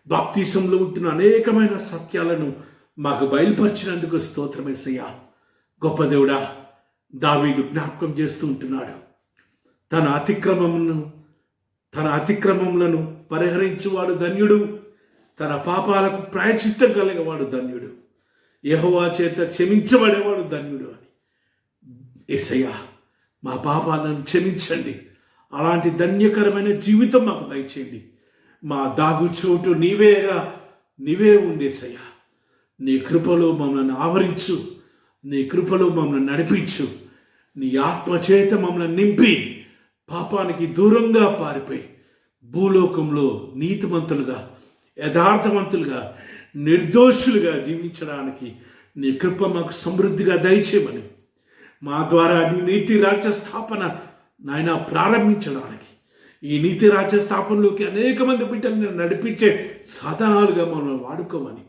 Speaker 1: బాప్తిసంలో ఉంటున్న అనేకమైన సత్యాలను మాకు బయలుపరిచినందుకు స్తోత్రం యేసయ్య. గొప్ప దేవుడా, దావీదు జ్ఞాపకం చేస్తూ ఉంటున్నాడు. తన అతిక్రమములను పరిహరించువాడు ధన్యుడు, తన పాపాలకు ప్రాయశ్చిత్తం కలిగేవాడు ధన్యుడు, యెహోవా చేత క్షమించబడేవాడు ధన్యుడు అని. యేసయ్యా, మా పాపాలను క్షమించండి. అలాంటి ధన్యకరమైన జీవితం మాకు దయచేయండి. మా దాగుచోటు నీవే ఉండేసయ్యా. నీ కృపలో మమ్మల్ని ఆవరించు, నీ కృపలో మమ్మల్ని నడిపించు, నీ ఆత్మచేత మమ్మల్ని నింపి పాపానికి దూరంగా పారిపోయి భూలోకంలో నీతిమంతులుగా, యథార్థవంతులుగా, నిర్దోషులుగా జీవించడానికి నీ కృప మాకు సమృద్ధిగా దయచేయమని, మా ద్వారా నీ నీతి రాజ్య స్థాపన నాయన ప్రారంభించడానికి, ఈ నీతి రాజ్య స్థాపనలోకి అనేక మంది బిడ్డలను నడిపించే సాధనాలుగా మనం వాడుకోమని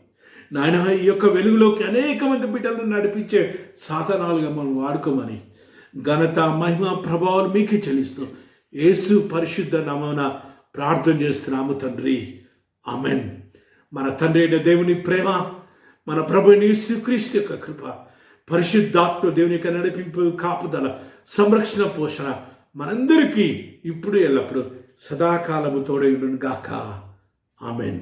Speaker 1: నాయన, ఈ యొక్క వెలుగులోకి అనేక మంది బిడ్డలను నడిపించే సాధనాలుగా మనం వాడుకోమని ఘనత, మహిమ, ప్రభావాలు మీకే చెల్లిస్తూ యేసు పరిశుద్ధ నామమున ప్రార్థన చేస్తున్నాము తండ్రి. ఆమెన్. మన తండ్రి అయిన దేవుని ప్రేమ, మన ప్రభువైన యేసుక్రీస్తు యొక్క కృప, పరిశుద్ధాత్మ దేవుని యొక్క నడిపింపు, కాపుదల, సంరక్షణ, పోషణ మనందరికీ ఇప్పుడు ఎల్లప్పుడు సదాకాలము తోడై ఉండును గాక. ఆమెన్.